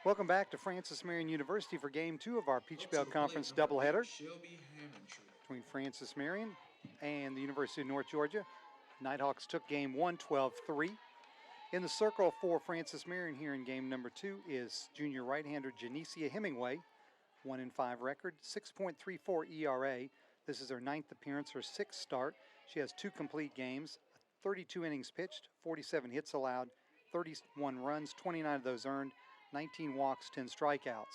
Welcome back to Francis Marion University for Game 2 of our Peach Belt Conference doubleheader between Francis Marion and the University of North Georgia. Nighthawks took Game 1, 12-3. In the circle for Francis Marion here in Game number 2 is junior right-hander Janicia Hemingway, 1-5 record, 6.34 ERA. This is her 9th appearance, her 6th start. She has 2 complete games, 32 innings pitched, 47 hits allowed, 31 runs, 29 of those earned, 19 walks, 10 strikeouts.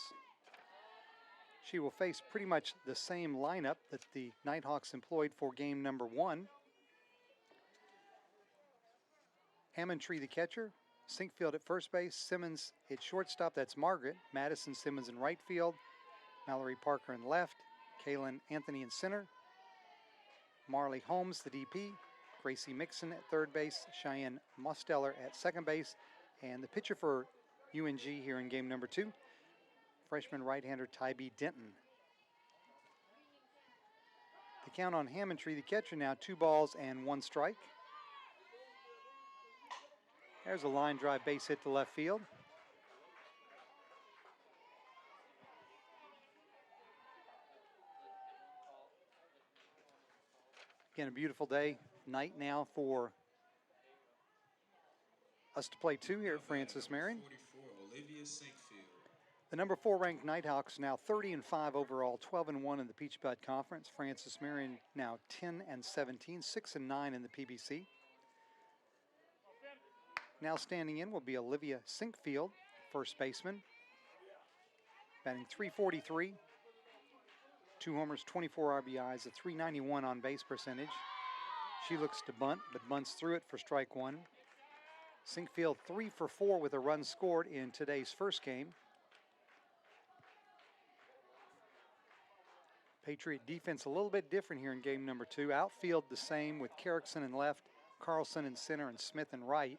She will face pretty much the same lineup that the Nighthawks employed for game number 1. Hammondtree, the catcher. Sinkfield at first base. Simmons at shortstop. That's Margaret. Madison Simmons in right field. Mallory Parker in left. Kaylin Anthony in center. Marley Holmes, the DP. Gracie Mixon at third base. Cheyenne Mosteller at second base. And the pitcher for UNG here in game number 2, freshman right-hander Tybee Denton. The count on Hammondtree, the catcher, now 2 balls and 1 strike. There's a line drive base hit to left field. Again, a beautiful day, night now for us to play 2 here at Francis Marion. The number 4 ranked Nighthawks now 30-5 overall, 12-1 in the Peach Belt Conference. Francis Marion now 10-17, 6-9 in the PBC. Now standing in will be Olivia Sinkfield, first baseman, batting .343, 2 homers, 24 RBIs, a .391 on base percentage. She looks to bunt, but bunts through it for strike 1. Sinkfield 3 for 4 with a run scored in today's first game. Patriot defense a little bit different here in game number 2. Outfield the same with Carrickson in left, Carlson in center, and Smith in right.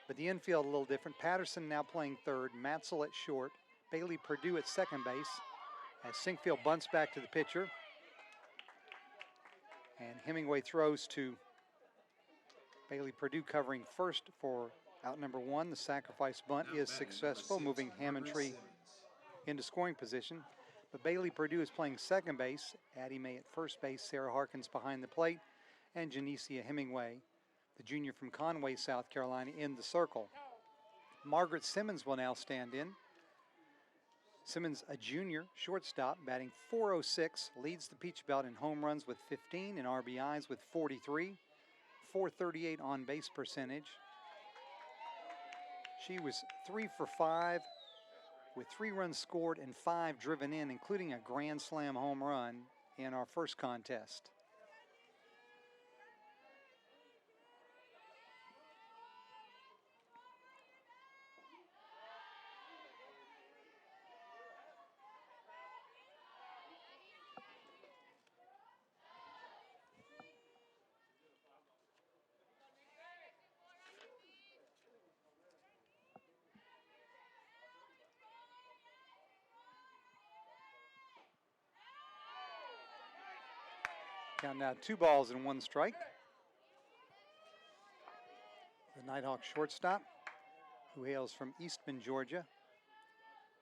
But the infield a little different. Patterson now playing third, Matzel at short, Bailey Purdue at second base as Sinkfield bunts back to the pitcher. And Hemingway throws to Bailey Purdue covering first for out number 1. The sacrifice bunt is successful, moving Hammondtree into scoring position. But Bailey Purdue is playing second base, Addie May at first base, Sarah Harkins behind the plate, and Janicia Hemingway, the junior from Conway, South Carolina, in the circle. Margaret Simmons will now stand in. Simmons, a junior shortstop, batting .406, leads the Peach Belt in home runs with 15 and RBIs with 43, .438 on base percentage. She was 3 for 5 with 3 runs scored and 5 driven in, including a grand slam home run in our first contest. Count now 2 balls and 1 strike. The Nighthawks shortstop, who hails from Eastman, Georgia,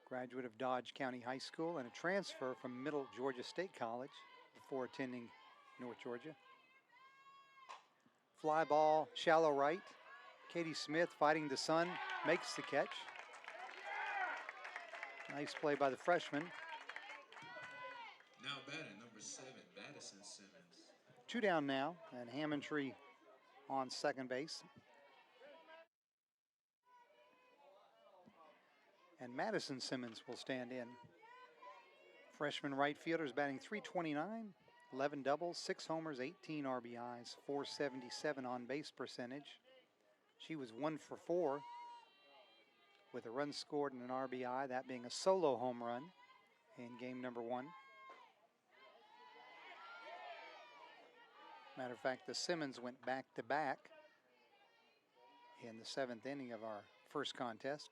graduate of Dodge County High School and a transfer from Middle Georgia State College before attending North Georgia. Fly ball, shallow right. Katie Smith fighting the sun, makes the catch. Nice play by the freshman. Now batting number 7, Madison Simmons. 2 down now, and Hammondtree on second base. And Madison Simmons will stand in. Freshman right fielder is batting .329, 11 doubles, 6 homers, 18 RBIs, .477 on base percentage. She was 1 for 4 with a run scored and an RBI, that being a solo home run in game number 1. Matter of fact, the Simmons went back-to-back in the 7th inning of our first contest.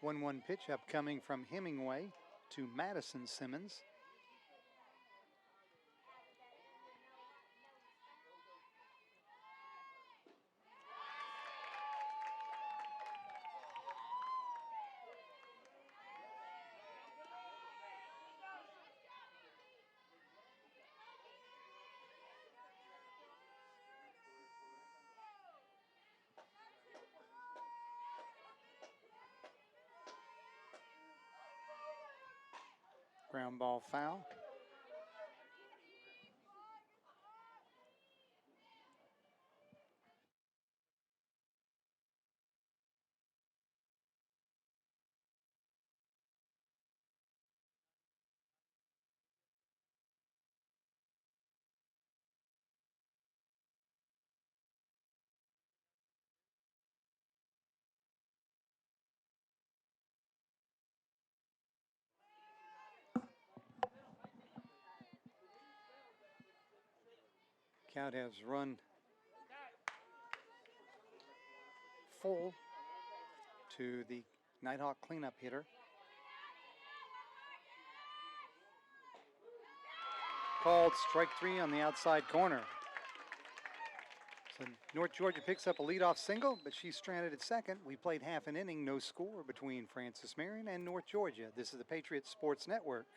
1-1 pitch upcoming from Hemingway to Madison Simmons. Ground ball foul. Count has run full to the Nighthawk cleanup hitter. Called strike 3 on the outside corner. So North Georgia picks up a leadoff single, but she's stranded at second. We played half an inning, no score between Francis Marion and North Georgia. This is the Patriots Sports Network.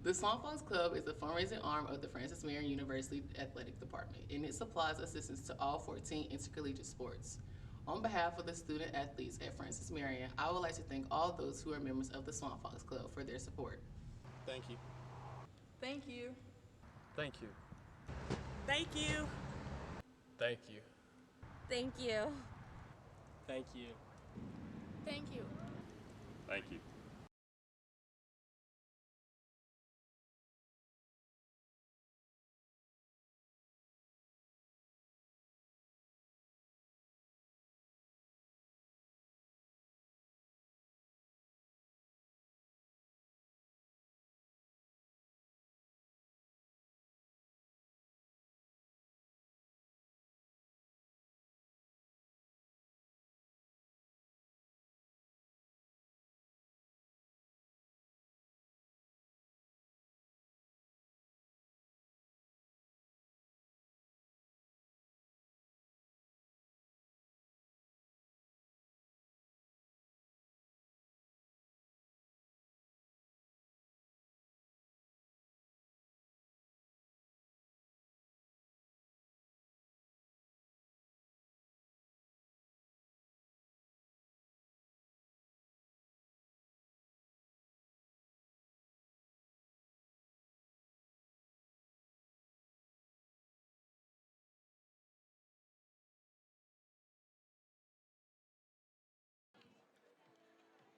The Swanfox Club is the fundraising arm of the Francis Marion University Athletic Department, and it supplies assistance to all 14 intercollegiate sports. On behalf of the student athletes at Francis Marion, I would like to thank all those who are members of the Swanfox Club for their support. Thank you. Thank you. Thank you. Thank you. Thank you. Thank you. Thank you. Thank you. Thank you.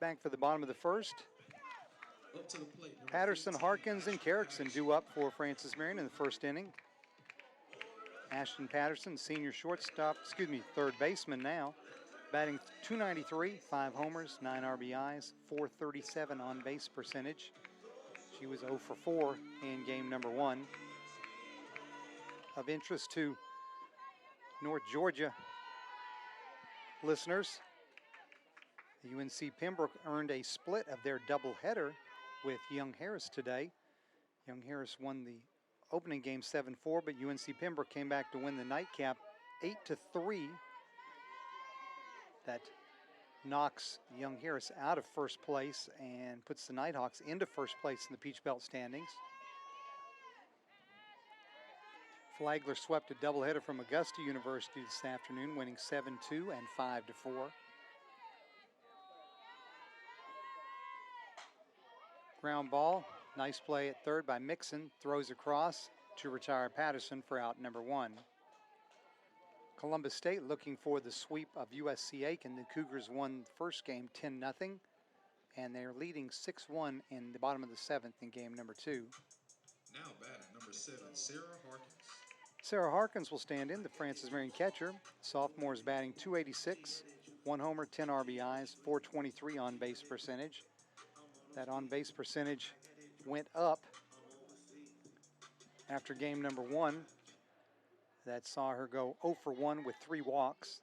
Back for the bottom of the first. Up to the plate. Number Patterson, 15, Harkins, and Ashton Carrickson Patterson. due up for Francis Marion in the first inning. Ashton Patterson, senior shortstop, third baseman now, batting .293, 5 homers, 9 RBIs, .437 on base percentage. She was 0 for 4 in game number 1. Of interest to North Georgia listeners, UNC Pembroke earned a split of their doubleheader with Young Harris today. Young Harris won the opening game 7-4, but UNC Pembroke came back to win the nightcap 8-3. That knocks Young Harris out of first place and puts the Nighthawks into first place in the Peach Belt standings. Flagler swept a doubleheader from Augusta University this afternoon, winning 7-2 and 5-4. Ground ball, nice play at third by Mixon, throws across to retire Patterson for out number 1. Columbus State looking for the sweep of USC Aiken. The Cougars won the first game 10-0, and they're leading 6-1 in the bottom of the 7th in game number 2. Now batting, number 7, Sarah Harkins. Sarah Harkins will stand in, the Francis Marion catcher. Sophomore is batting .286, 1 homer, 10 RBIs, .423 on base percentage. That on base percentage went up after game number 1. That saw her go 0 for 1 with 3 walks.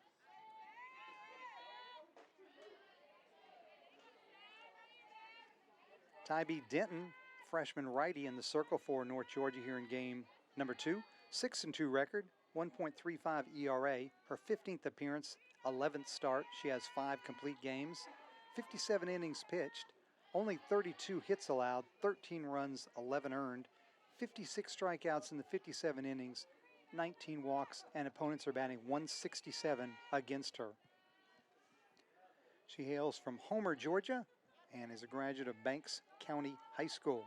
Tybee Denton, freshman righty in the circle for North Georgia here in game number 2. 6-2 record, 1.35 ERA. Her 15th appearance, 11th start. She has 5 complete games, 57 innings pitched, only 32 hits allowed, 13 runs, 11 earned, 56 strikeouts in the 57 innings, 19 walks, and opponents are batting 167 against her. She hails from Homer, Georgia, and is a graduate of Banks County High School.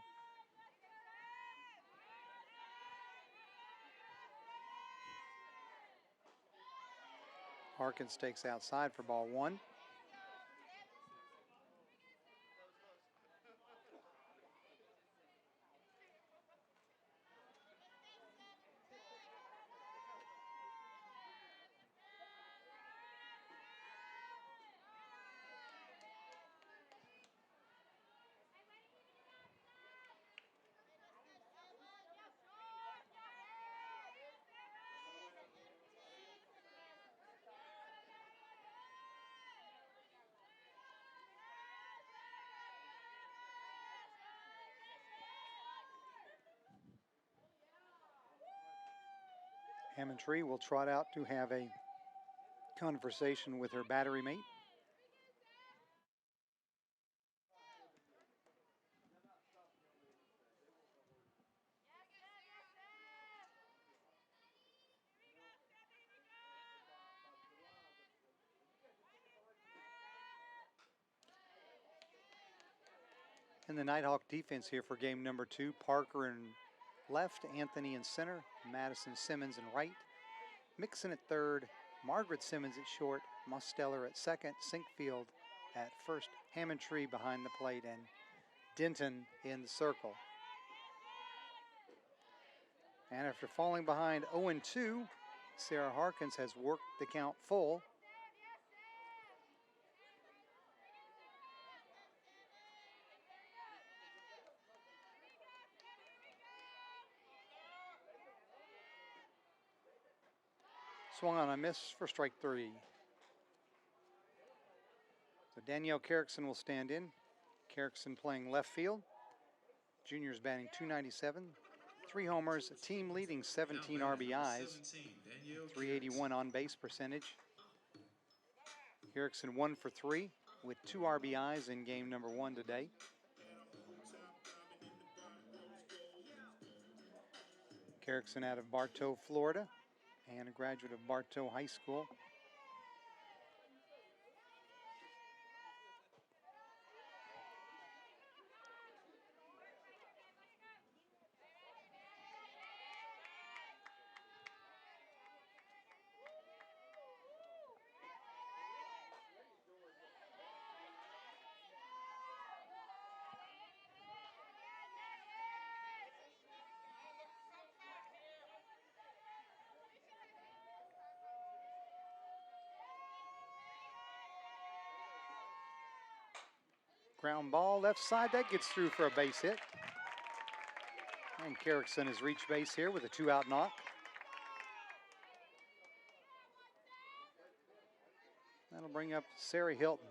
Harkins takes outside for ball 1. Hammond-Tree will trot out to have a conversation with her battery mate. And the Nighthawk defense here for game number 2. Parker in left, Anthony in center, Madison Simmons in right, Mixon at third, Margaret Simmons at short, Mosteller at second, Sinkfield at first, Hammond-Tree behind the plate, and Denton in the circle. And after falling behind 0-2, Sarah Harkins has worked the count full. Swung on a miss for strike 3. So Danielle Carrickson will stand in. Carrickson playing left field. Junior's batting .297, 3 homers, a team leading 17 RBIs, 381 on base percentage. Carrickson 1 for 3 with 2 RBIs in game number 1 today. Carrickson out of Bartow, Florida, and a graduate of Bartow High School. Ground ball left side, that gets through for a base hit. And Carrickson has reached base here with a 2-out knock. That'll bring up Sarah Hilton,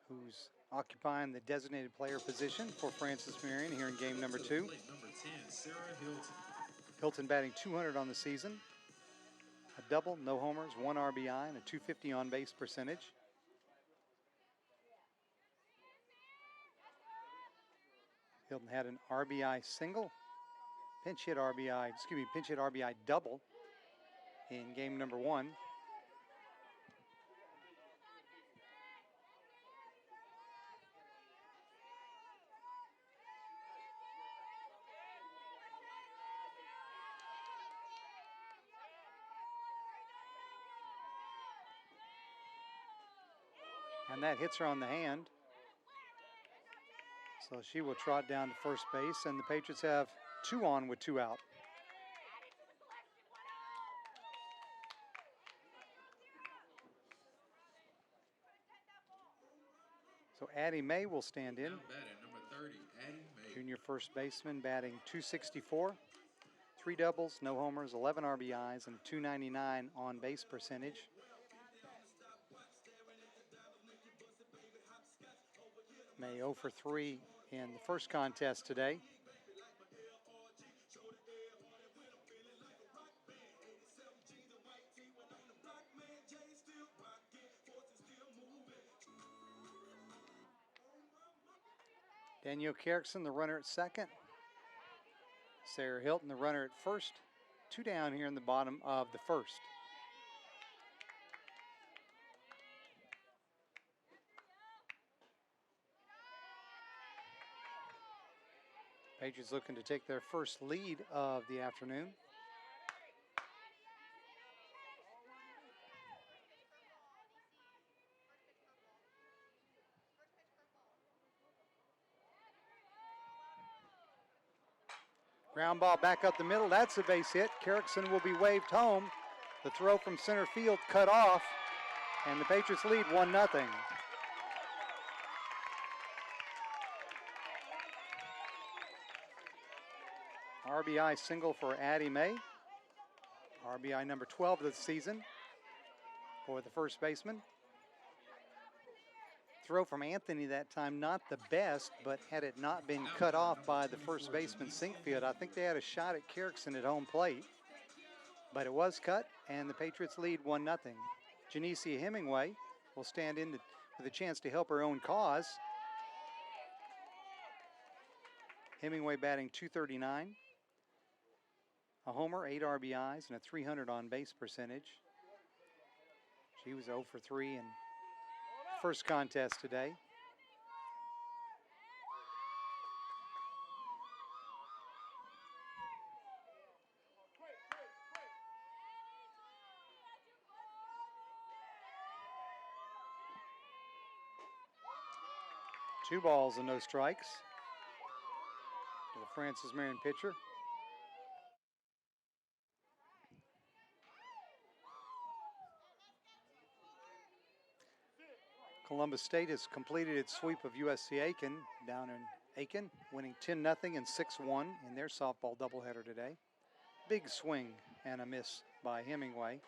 who's occupying the designated player position for Francis Marion here in game number 2. Number 10, Sarah Hilton. Hilton batting .200 on the season. A double, no homers, 1 RBI, and a .250 on base percentage. Hilton had an RBI single, pinch hit RBI double in game number 1. And that hits her on the hand. So she will trot down to first base, and the Patriots have 2 on with 2 out. So Addie May will stand in. Now batting number 30, Addie May. Junior first baseman batting .264, 3 doubles, no homers, 11 RBIs, and a 299 on base percentage. May 0 for 3 in the first contest today. Danielle Kerrickson, the runner at second. Sarah Hilton, the runner at first. 2 down here in the bottom of the first. Patriots looking to take their first lead of the afternoon. Ground ball back up the middle. That's a base hit. Kerrickson will be waved home. The throw from center field cut off, and the Patriots lead 1-0. RBI single for Addie May. RBI number 12 of the season for the first baseman. Throw from Anthony that time, not the best, but had it not been cut off by the first baseman Sinkfield, I think they had a shot at Kerrickson at home plate. But it was cut, and the Patriots lead 1-0. Janicia Hemingway will stand in with a chance to help her own cause. Hemingway batting .239. A homer, 8 RBIs, and a 300 on base percentage. She was 0 for 3 in first contest today. Two balls and no strikes to the Francis Marion pitcher. Columbus State has completed its sweep of USC Aiken down in Aiken, winning 10-0 and 6-1 in their softball doubleheader today. Big swing and a miss by Hemingway.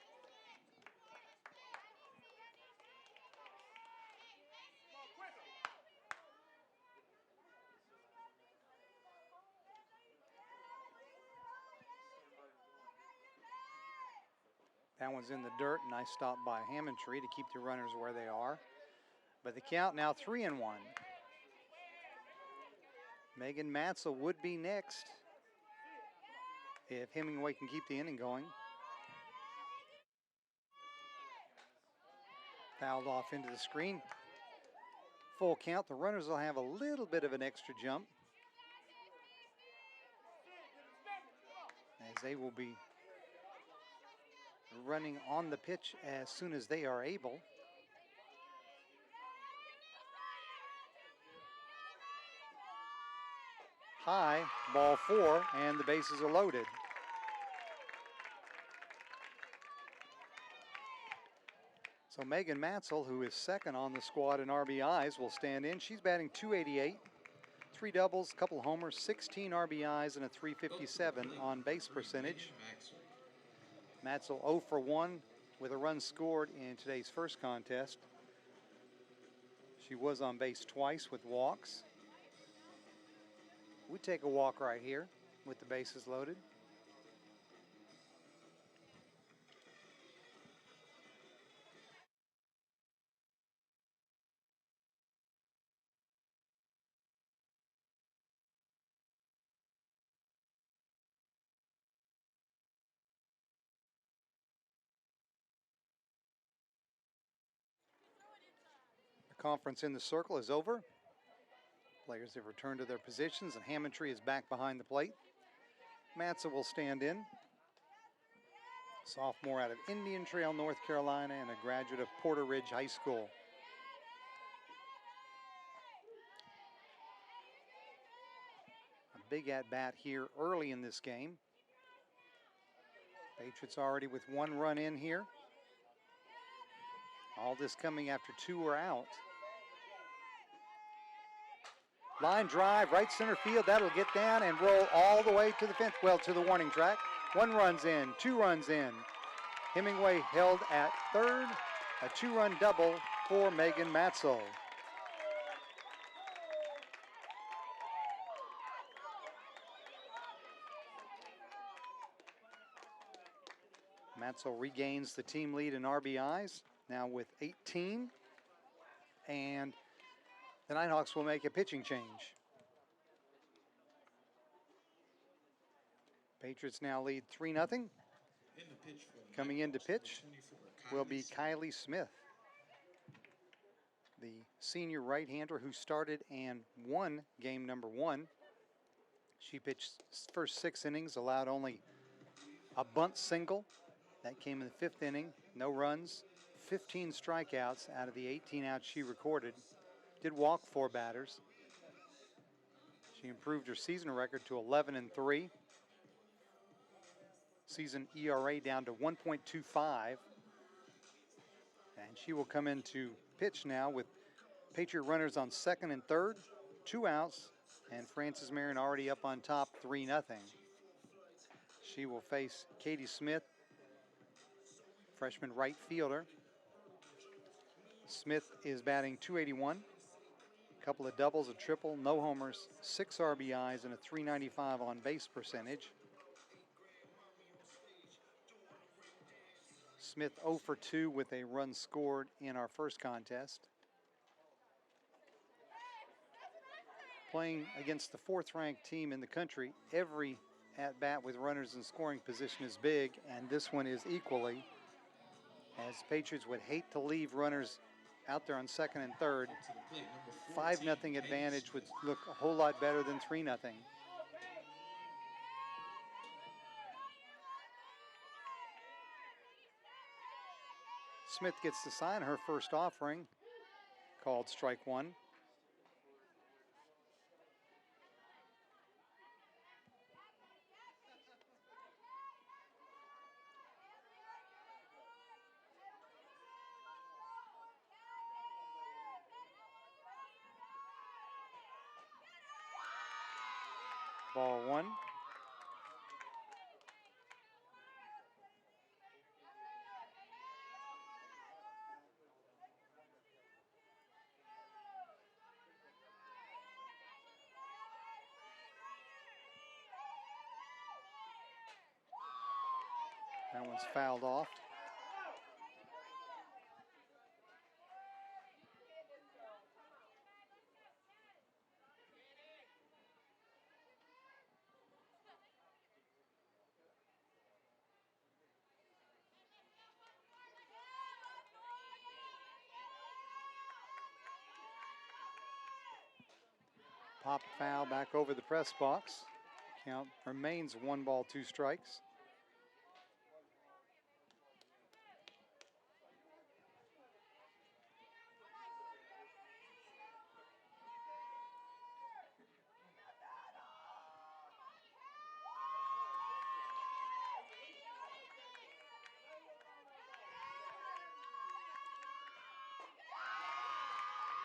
That one's in the dirt, and nice stop by Hammondtree to keep the runners where they are. But the count now 3-1. Megan Matzel would be next if Hemingway can keep the inning going. Fouled off into the screen. Full count. The runners will have a little bit of an extra jump, as they will be running on the pitch as soon as they are able. High, ball 4, and the bases are loaded. So Megan Matzel, who is second on the squad in RBIs, will stand in. She's batting .288, 3 doubles, couple homers, 16 RBIs, and a .357 on base percentage. Matzel 0 for 1 with a run scored in today's first contest. She was on base twice with walks. We take a walk right here with the bases loaded. The conference in the circle is over. Players have returned to their positions, and Hammondtree is back behind the plate. Matza will stand in. Sophomore out of Indian Trail, North Carolina, and a graduate of Porter Ridge High School. A big at-bat here early in this game. Patriots already with 1 run in here. All this coming after 2 are out. Line drive, right center field. That'll get down and roll all the way to the fence. Well, to the warning track. 1 run's in, 2 runs in. Hemingway held at third. A 2-run double for Megan Matzel. Matzel regains the team lead in RBIs, now with 18. And the Nighthawks will make a pitching change. Patriots now lead 3-0. In the pitch for the Coming in to pitch 24, will be Smith. Kylie Smith, the senior right-hander who started and won game number 1. She pitched first 6 innings, allowed only a bunt single. That came in the 5th inning. No runs, 15 strikeouts out of the 18 outs she recorded. Did walk 4 batters. She improved her season record to 11-3. Season ERA down to 1.25. And she will come in to pitch now with Patriot runners on 2nd and 3rd, 2 outs, and Francis Marion already up on top 3-0. She will face Katie Smith, freshman right fielder. Smith is batting .281, a couple of doubles, a triple, no homers, 6 RBIs, and a .395 on base percentage. Smith 0 for 2 with a run scored in our first contest. Playing against the 4th-ranked team in the country, every at-bat with runners in scoring position is big, and this one is equally, as Patriots would hate to leave runners out there on 2nd and 3rd. 5-0 advantage would look a whole lot better than 3-0. Smith gets to sign her first offering, called strike 1. Ball 1. That one's fouled off. Pop foul back over the press box. Count remains 1 ball, 2 strikes.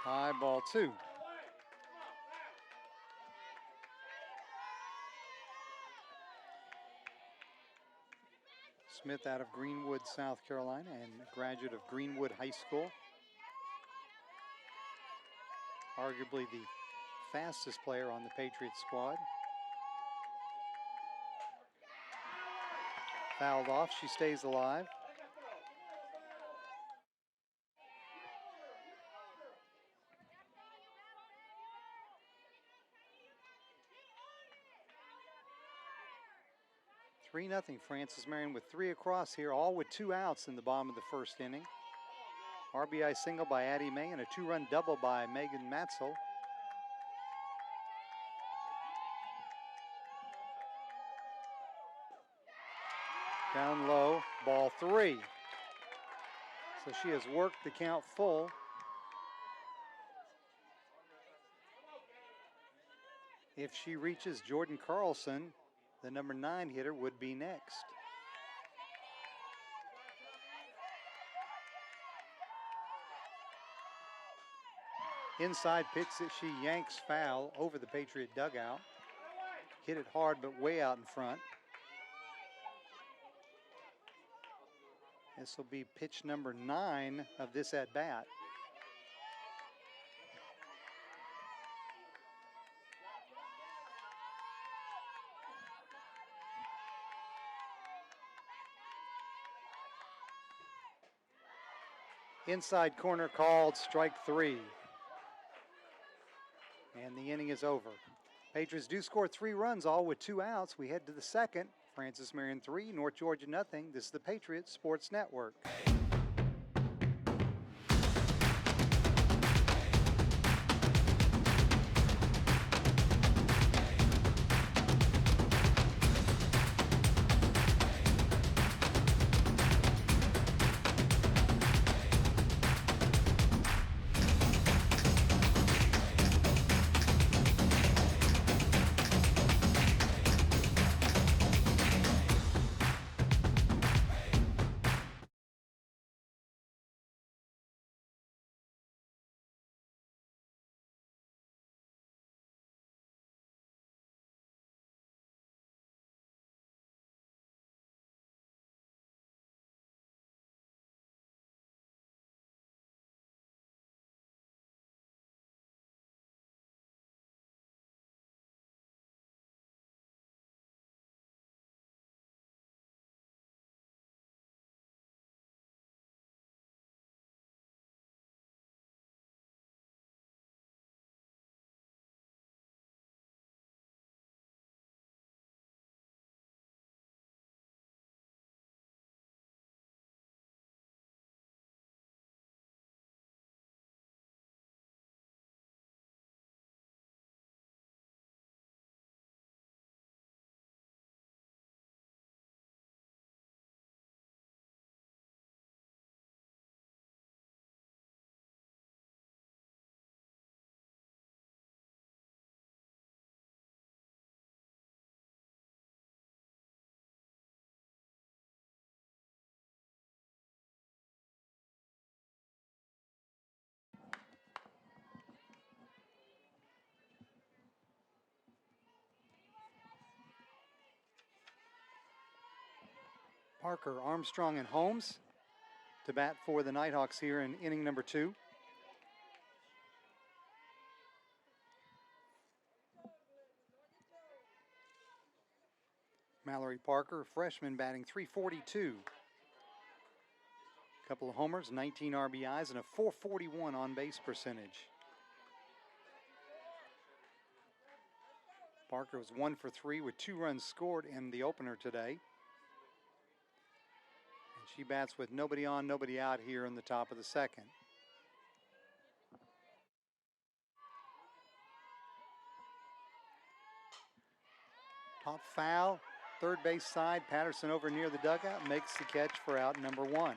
High, ball 2. Smith out of Greenwood, South Carolina, and a graduate of Greenwood High School. Arguably the fastest player on the Patriots squad. Fouled off, she stays alive. .3-0 Francis Marion with 3 across here, all with 2 outs in the bottom of the 1st inning. RBI single by Addie May and a 2-run double by Megan Matzel. Down low, ball 3. So she has worked the count full. If she reaches Jordan Carlson, the number 9 hitter would be next. Inside pitch that she yanks foul over the Patriot dugout. Hit it hard, but way out in front. This will be pitch number 9 of this at bat. Inside corner called, strike 3. And the inning is over. Patriots do score 3 runs, all with 2 outs. We head to the second. Francis Marion 3, North Georgia nothing. This is the Patriots Sports Network. Parker, Armstrong, and Holmes to bat for the Nighthawks here in inning number 2. Mallory Parker, freshman, batting .342. Couple of homers, 19 RBIs, and a .441 on-base percentage. Parker was 1 for 3 with 2 runs scored in the opener today. She bats with nobody on, nobody out here in the top of the second. Top foul, third base side. Patterson over near the dugout makes the catch for out number 1.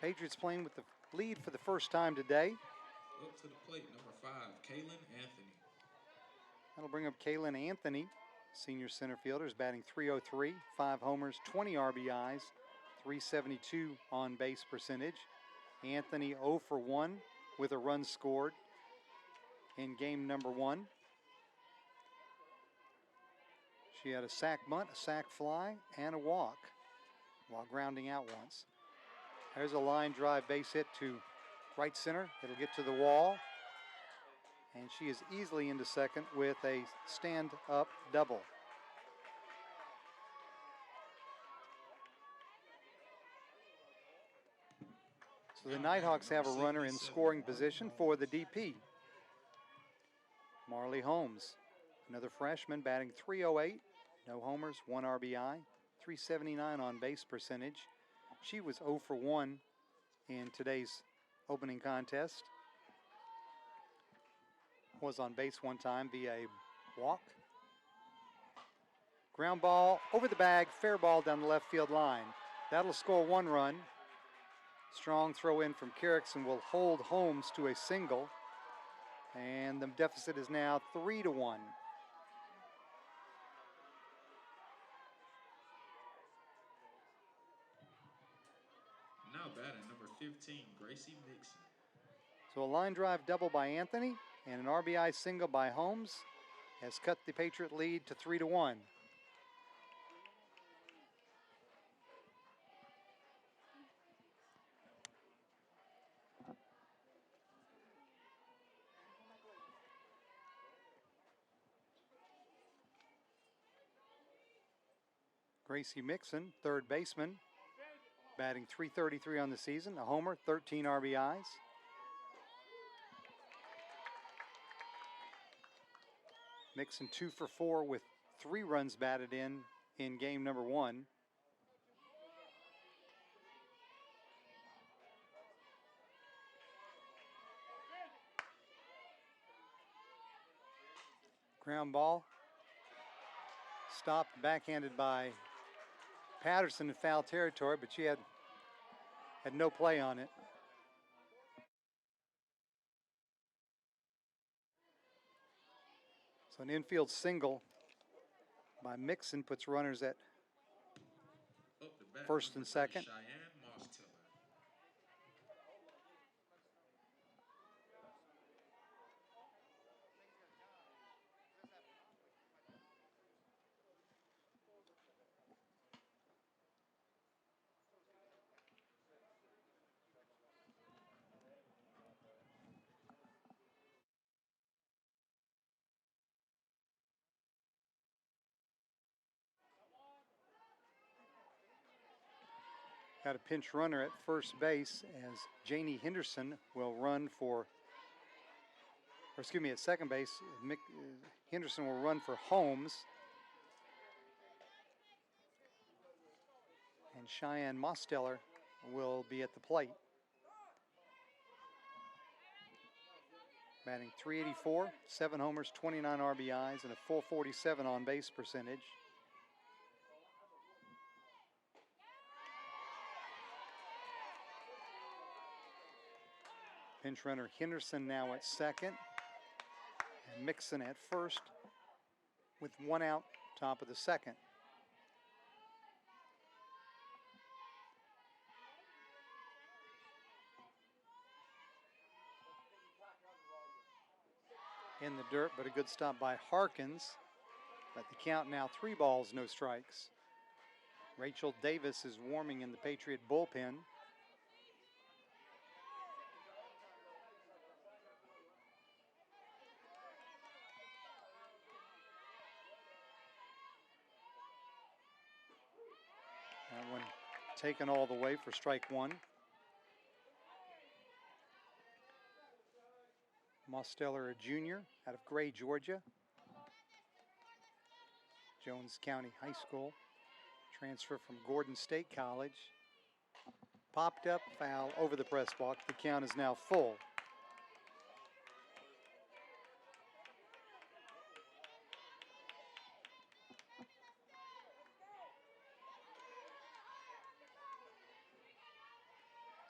Patriots playing with the lead for the first time today. Up to the plate, number 5, Kaylin Anthony. That'll bring up Kaylin Anthony. Senior center fielders batting .303, 5 homers, 20 RBIs, .372 on base percentage. Anthony 0 for 1 with a run scored in game number 1. She had a sac bunt, a sac fly, and a walk while grounding out once. There's a line drive base hit to right center. It'll get to the wall. And she is easily into second with a stand-up double. So the Nighthawks have a runner in scoring position for the DP. Marley Holmes, another freshman, batting .308, no homers, 1 RBI, .379 on base percentage. She was 0 for 1 in today's opening contest. Was on base 1 time via a walk. Ground ball over the bag, fair ball down the left field line. That'll score 1 run. Strong throw in from Carrickson will hold Holmes to a single. And the deficit is now 3-1. Now batting number 15, Gracie Mixon. So a line drive double by Anthony and an RBI single by Holmes has cut the Patriot lead to 3-1. Gracie Mixon, third baseman, batting .333 on the season, a homer, 13 RBIs. Mixon 2 for 4 with 3 runs batted in game number 1. Ground ball, stopped, backhanded by Patterson in foul territory, but she had no play on it. So an infield single by Mixon puts runners at Up to bat, first number and 3, second. Cheyenne Moss-Tiller. Got a pinch runner at first base as Janie Henderson will run for, or excuse me, at second base, Henderson will run for Holmes. And Cheyenne Mosteller will be at the plate. Batting .384, 7 homers, 29 RBIs, and a .447 on base percentage. Pinch runner Henderson now at second, and Mixon at first with 1 out, top of the second. In the dirt, but a good stop by Harkins. But the count now 3 balls, no strikes. Rachel Davis is warming in the Patriot bullpen. That one taken all the way for strike 1. Mosteller, a junior out of Gray, Georgia. Jones County High School. Transfer from Gordon State College. Popped up, foul over the press box. The count is now full.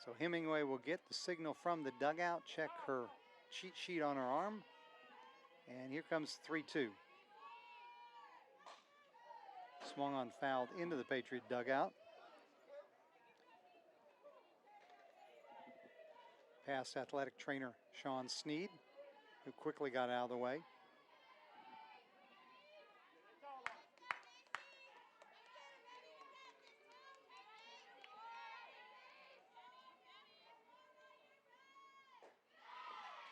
So Hemingway will get the signal from the dugout, check her cheat sheet on her arm, and here comes 3-2. Swung on, fouled into the Patriot dugout. Past athletic trainer Sean Sneed, who quickly got out of the way.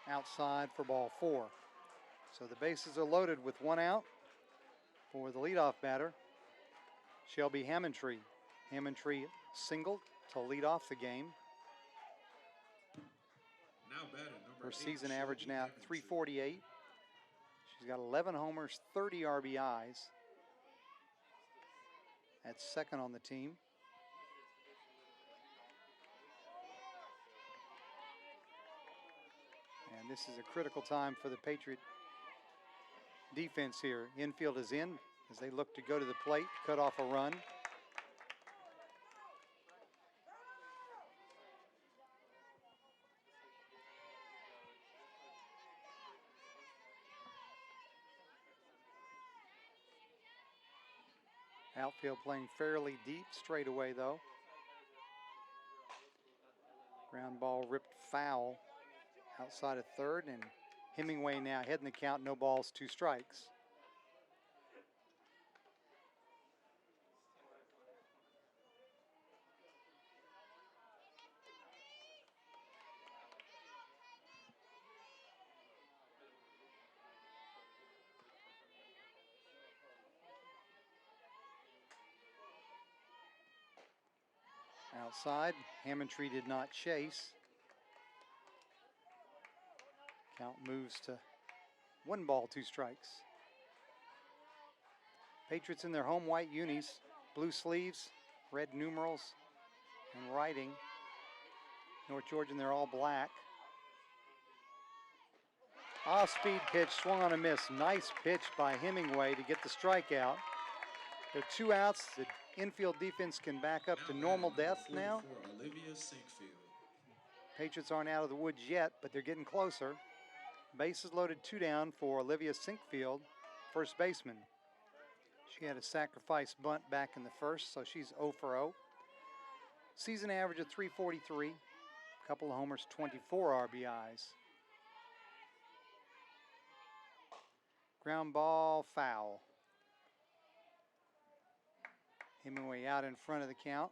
Outside for ball 4. So the bases are loaded with 1 out for the leadoff batter, Shelby Hammondtree. Hammondtree singled to lead off the game. Now batting number Her 8, season Shelby average now Hammondtree. 348. She's got 11 homers, 30 RBIs. That's second on the team. And this is a critical time for the Patriot defense here. Infield is in as they look to go to the plate, cut off a run. Outfield playing fairly deep, straight away though. Ground ball ripped foul outside of third, and Hemingway now heading the count, no balls, 2 strikes. Outside, Hammondtree did not chase. Count moves to 1 ball, 2 strikes. Patriots in their home white unis, blue sleeves, red numerals, and writing. North Georgian, they're all black. Off-speed pitch, swung on a miss. Nice pitch by Hemingway to get the strikeout. There are 2 outs. The infield defense can back up to normal depth now. For Olivia Sinkfield. Patriots aren't out of the woods yet, but they're getting closer. Bases loaded, 2 down for Olivia Sinkfield, first baseman. She had a sacrifice bunt back in the first, so she's 0 for 0. Season average of 343, a couple of homers, 24 RBIs. Ground ball, foul. Hemingway out in front of the count.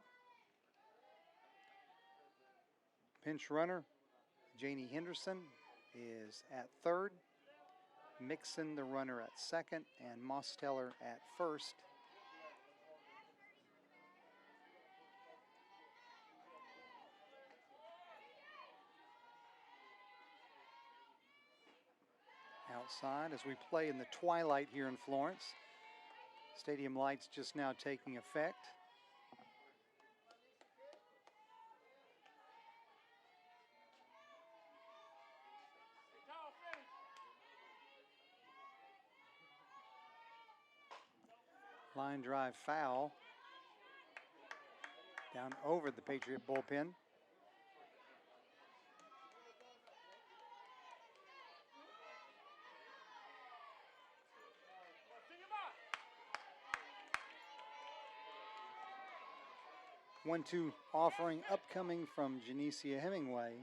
Pinch runner, Janie Henderson, is at third. Mixon, the runner, at second, and Mosteller at first. Outside as we play in the twilight here in Florence. Stadium lights just now taking effect. Line drive foul. Down over the Patriot bullpen. One-two offering upcoming from Janicia Hemingway.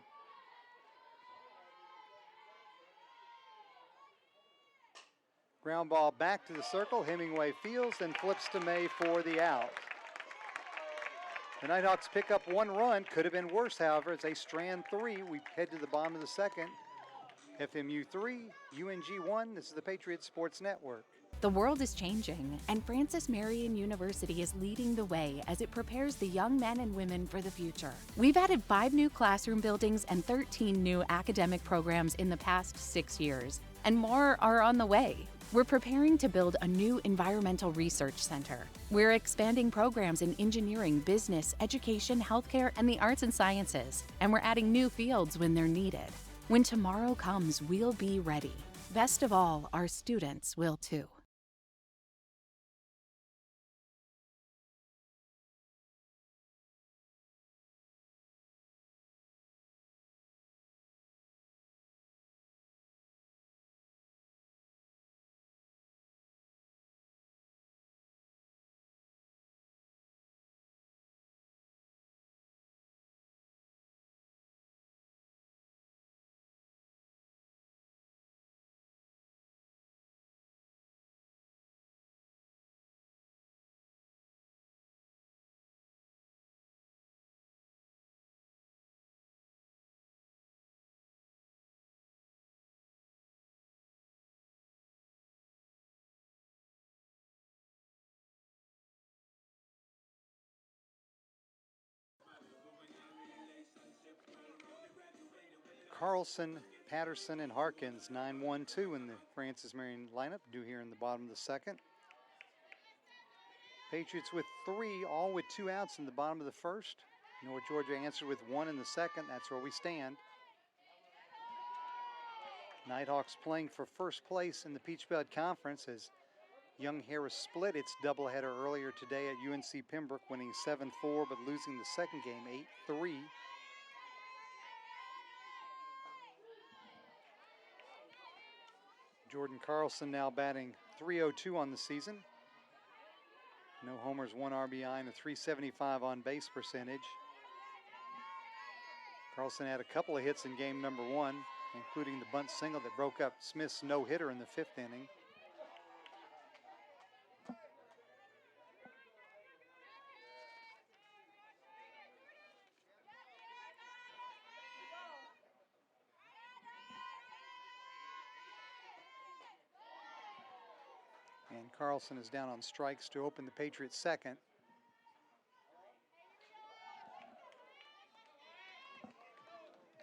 Ground ball back to the circle. Hemingway fields and flips to May for the out. The Nighthawks pick up 1 run. Could have been worse, however, as they strand 3. We head to the bottom of the second. FMU 3, UNG 1. This is the Patriots Sports Network. The world is changing, and Francis Marion University is leading the way as it prepares the young men and women for the future. We've added 5 new classroom buildings and 13 new academic programs in the past 6 years, and more are on the way. We're preparing to build a new environmental research center. We're expanding programs in engineering, business, education, healthcare, and the arts and sciences, and we're adding new fields when they're needed. When tomorrow comes, we'll be ready. Best of all, our students will too. Carlson, Patterson, and Harkins, 9-1-2 in the Francis Marion lineup, due here in the bottom of the second. Patriots with 3, all with 2 outs in the bottom of the first. North Georgia answered with 1 in the second. That's where we stand. Nighthawks playing for first place in the Peach Belt Conference as Young Harris split its doubleheader earlier today at UNC Pembroke, winning 7-4, but losing the second game 8-3. Jordan Carlson now batting .302 on the season. No homers, 1 RBI, and a .375 on base percentage. Carlson had a couple of hits in game number 1. including the bunt single that broke up Smith's no-hitter in the 5th inning. And Carlson is down on strikes to open the Patriots' second.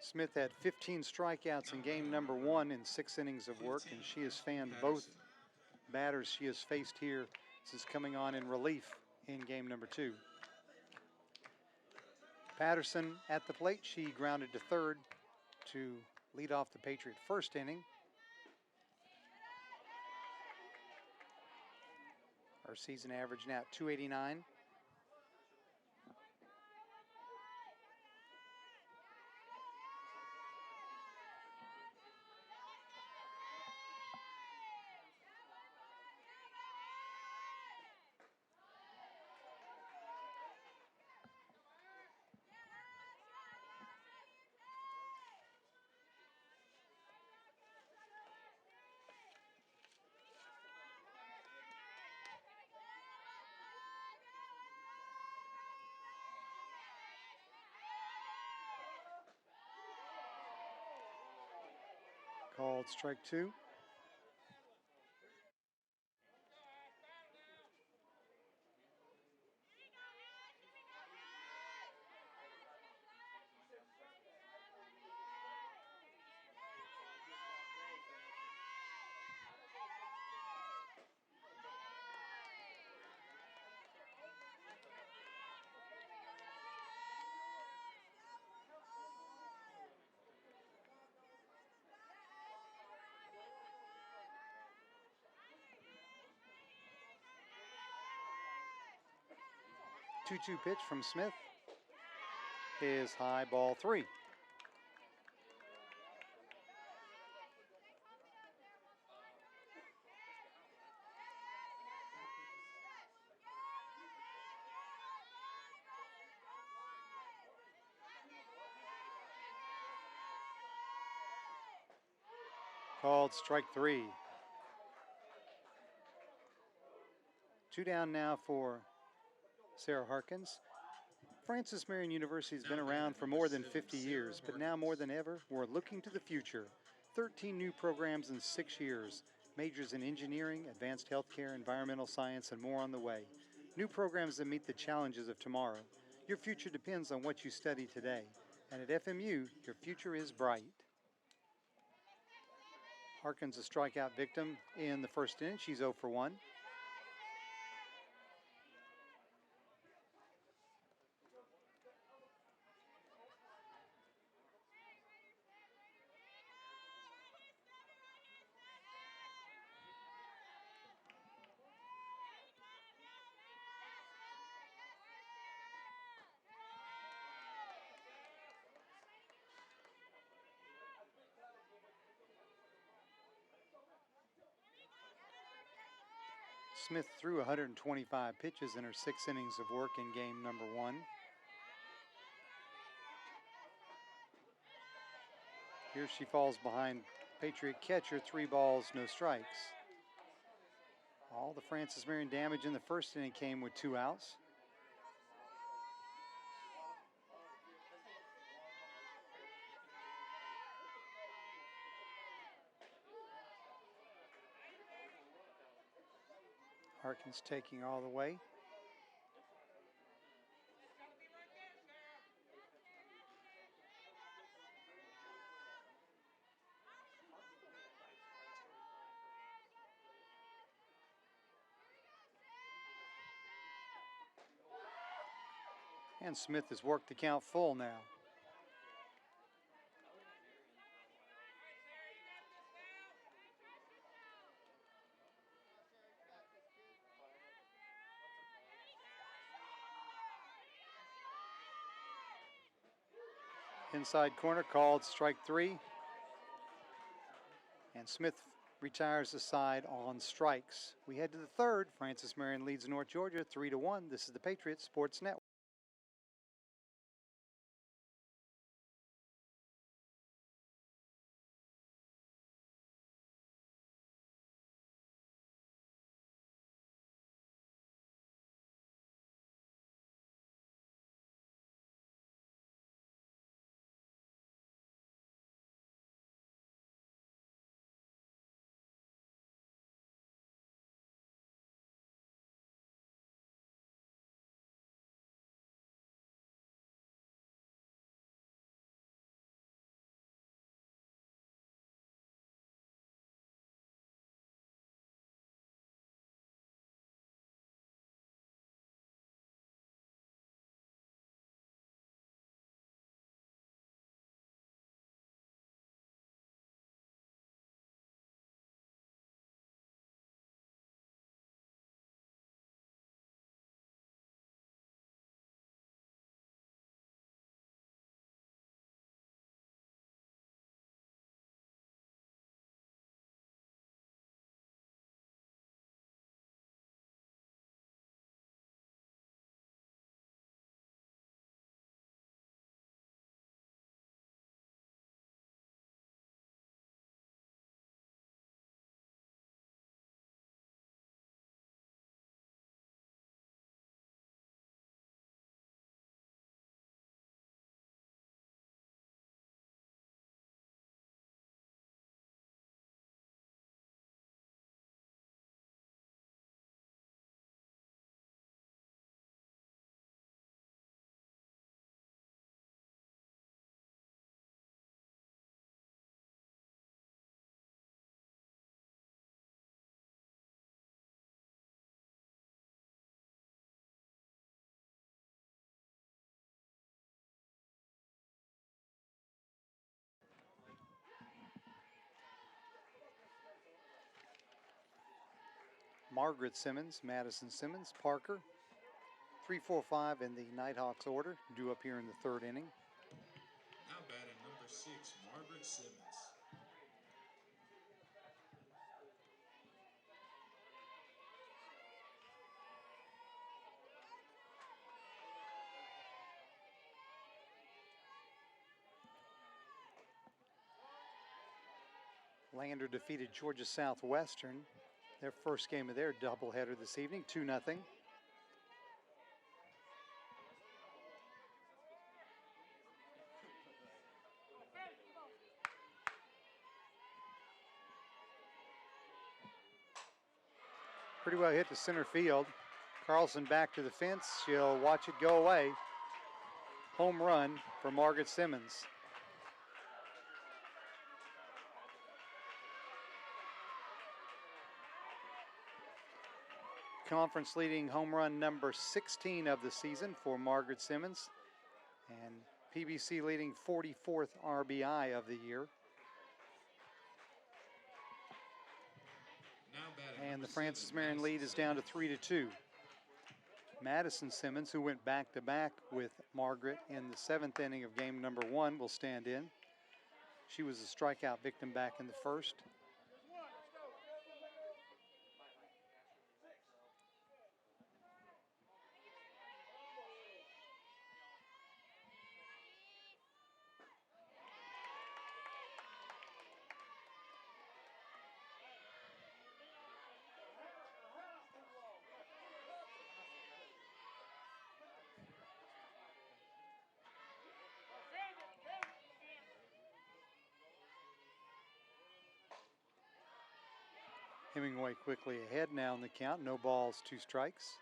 Smith had 15 strikeouts in game number 1 in 6 innings of work, and she has fanned both batters she has faced here since coming on in relief in game number 2. Patterson at the plate. She grounded to third to lead off the Patriot first inning. Our season average now at 289. Called strike 2. Two-two pitch from Smith is high, ball 3. Called strike 3. 2 down now for Sarah Harkins. Francis Marion University has been around for more than 50 years, but now more than ever, we're looking to the future. 13 new programs in 6 years. Majors in engineering, advanced healthcare, environmental science, and more on the way. New programs that meet the challenges of tomorrow. Your future depends on what you study today. And at FMU, your future is bright. Harkins a strikeout victim in the first inning. She's 0 for 1. Smith threw 125 pitches in her 6 innings of work in game number 1. Here she falls behind Patriot catcher, 3 balls, no strikes. All the Francis Marion damage in the first inning came with 2 outs. Harkins taking all the way. And Smith has worked the count full now. Inside corner called strike 3. And Smith retires the side on strikes. We head to the third. Francis Marion leads North Georgia 3-1. This is the Patriots Sports Network. Margaret Simmons, Madison Simmons, Parker. 3, 4, 5 in the Nighthawks order, due up here in the third inning. Now batting number 6, Margaret Simmons. Lander defeated Georgia Southwestern, their first game of their doubleheader this evening, 2-0. Pretty well hit to center field. Carlson back to the fence. She'll watch it go away. Home run for Margaret Simmons. Conference leading home run number 16 of the season for Margaret Simmons, and PBC leading 44th RBI of the year. Now batting And the number Francis 7, Marion lead Madison is down to Simmons. 3-2. Madison Simmons, who went back-to-back with Margaret in the 7th inning of game number 1, will stand in. She was a strikeout victim back in the first. Hemingway quickly ahead now in the count. No balls, 2 strikes.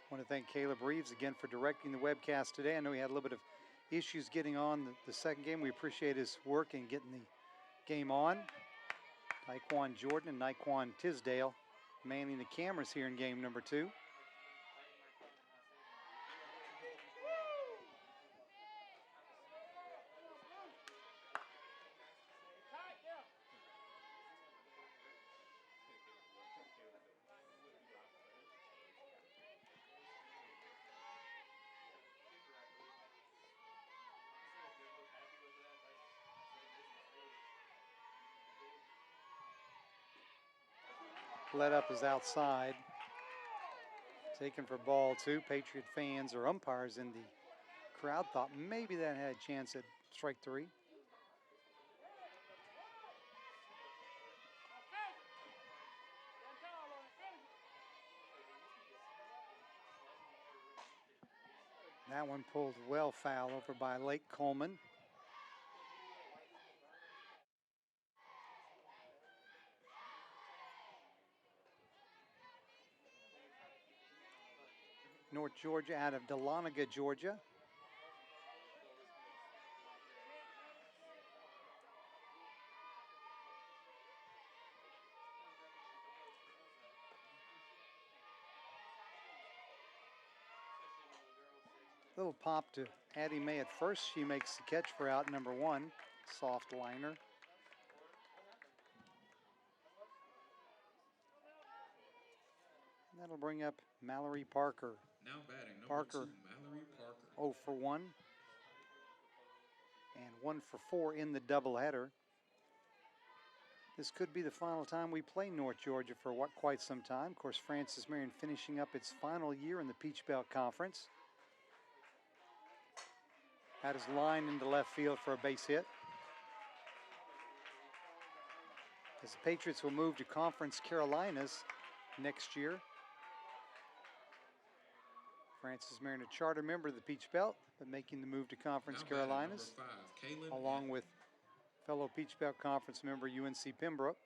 I want to thank Caleb Reeves again for directing the webcast today. I know he had a little bit of issues getting on the second game. We appreciate his work in getting the game on. Taekwon Jordan and Naquan Tisdale manning the cameras here in game number 2. Let up is outside. Taken for ball 2. Patriot fans or umpires in the crowd thought maybe that had a chance at strike 3. That one pulled well foul over by Lake Coleman. North Georgia out of Dahlonega, Georgia. Little pop to Addie May at first. She makes the catch for out number 1. Soft liner. That'll bring up Mallory Parker. Now batting number Parker 2, Mallory Parker. 0 for 1. And 1 for 4 in the doubleheader. This could be the final time we play North Georgia for quite some time. Of course, Francis Marion finishing up its final year in the Peach Belt Conference. That is lined into left field for a base hit. As the Patriots will move to Conference Carolinas next year. Francis Marion, a charter member of the Peach Belt, but making the move to Conference Now batting Carolinas, number 5, Kaylin along Anthony. with fellow Peach Belt Conference member UNC Pembroke.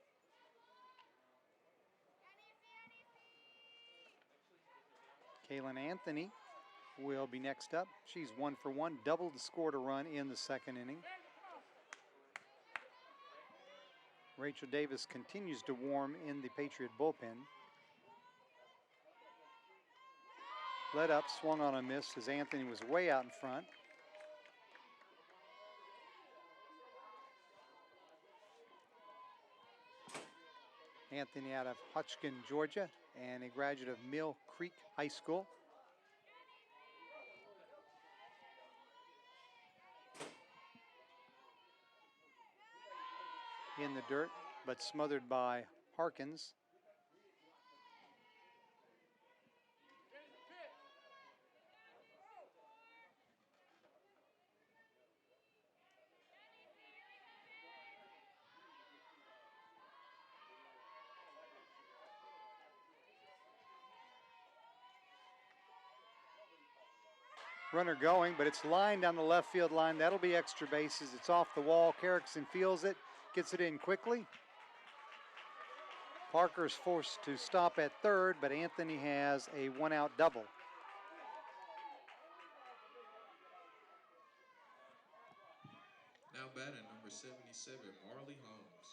Kaylin Anthony will be next up. She's 1 for 1, doubled the score to run in the second inning. Rachel Davis continues to warm in the Patriot bullpen. led up, swung on a miss as Anthony was way out in front. Anthony out of Hutchkin, Georgia, and a graduate of Mill Creek High School. In the dirt, but smothered by Harkins. Runner going, but it's lined down the left field line. That'll be extra bases. It's off the wall. Carrickson feels it, gets it in quickly. Parker's forced to stop at third, but Anthony has a one-out double. Now batting number 77, Marley Holmes.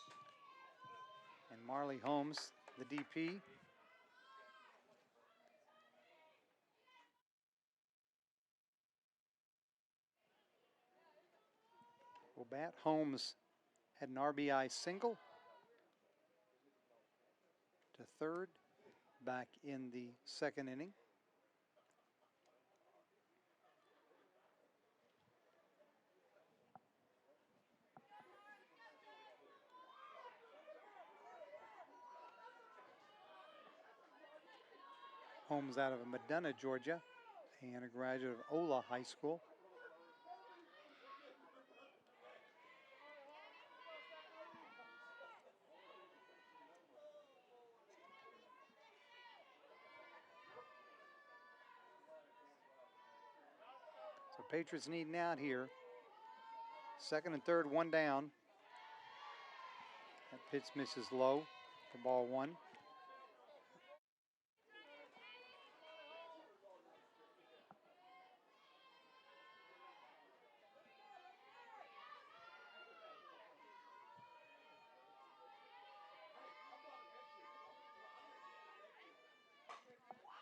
And Marley Holmes, the DP. Will bat. Holmes had an RBI single to third back in the second inning. Holmes out of Medina, Georgia, and a graduate of Ola High School. So Patriots needing out here. Second and third, one down. That pitch misses low for ball one.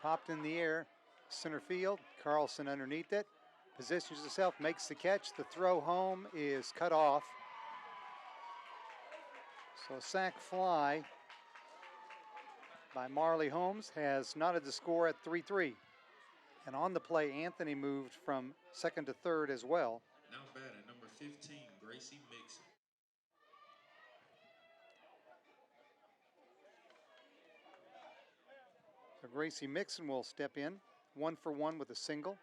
Popped in the air, center field. Carlson underneath it. Positions himself, makes the catch. The throw home is cut off. So a sac fly by Marley Holmes has knotted the score at 3-3. And on the play, Anthony moved from second to third as well. Now batting number 15, Gracie Mixon. So Gracie Mixon will step in, 1 for 1 with a single.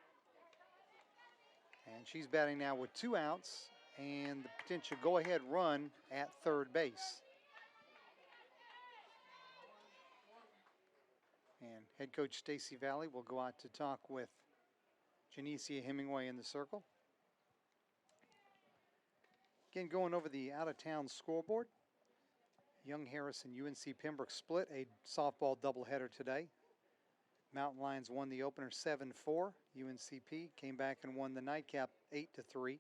And she's batting now with 2 outs and the potential go-ahead run at third base. And head coach Stacy Valley will go out to talk with Janicia Hemingway in the circle. Again, going over the out-of-town scoreboard. Young Harris and UNC Pembroke split a softball doubleheader today. Mountain Lions won the opener 7-4. UNCP came back and won the nightcap 8-3.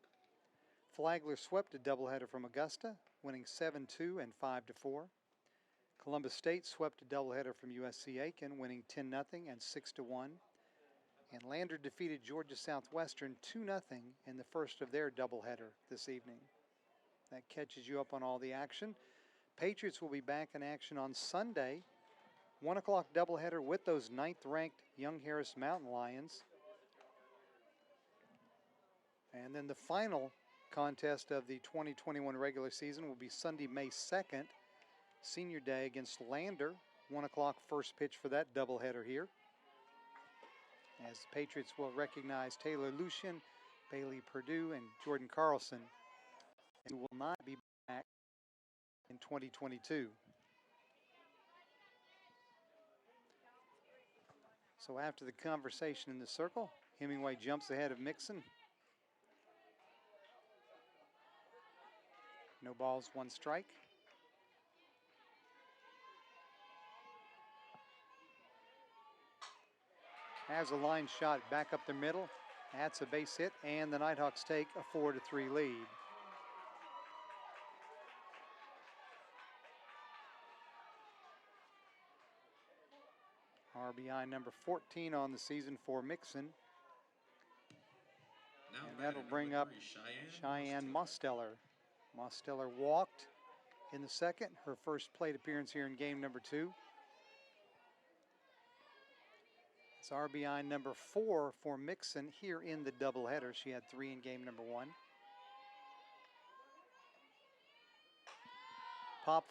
Flagler swept a doubleheader from Augusta, winning 7-2 and 5-4. Columbus State swept a doubleheader from USC Aiken, winning 10-0 and 6-1. And Lander defeated Georgia Southwestern 2-0 in the first of their doubleheader this evening. That catches you up on all the action. Patriots will be back in action on Sunday. 1 o'clock doubleheader with those 9th-ranked Young Harris Mountain Lions. And then the final contest of the 2021 regular season will be Sunday, May 2nd, Senior Day against Lander. 1 o'clock first pitch for that doubleheader here. As the Patriots will recognize Taylor Lucian, Bailey Perdue, and Jordan Carlson, who will not be back in 2022. So after the conversation in the circle, Hemingway jumps ahead of Mixon. No balls, 1 strike. Has a line shot back up the middle. That's a base hit, and the Nighthawks take a 4-3 lead. RBI number 14 on the season for Mixon. Now And batting that'll number bring up 3, Cheyenne Mosteller. Mosteller walked in the second, her first plate appearance here in game number 2. It's RBI number 4 for Mixon here in the doubleheader. She had 3 in game number 1. Pop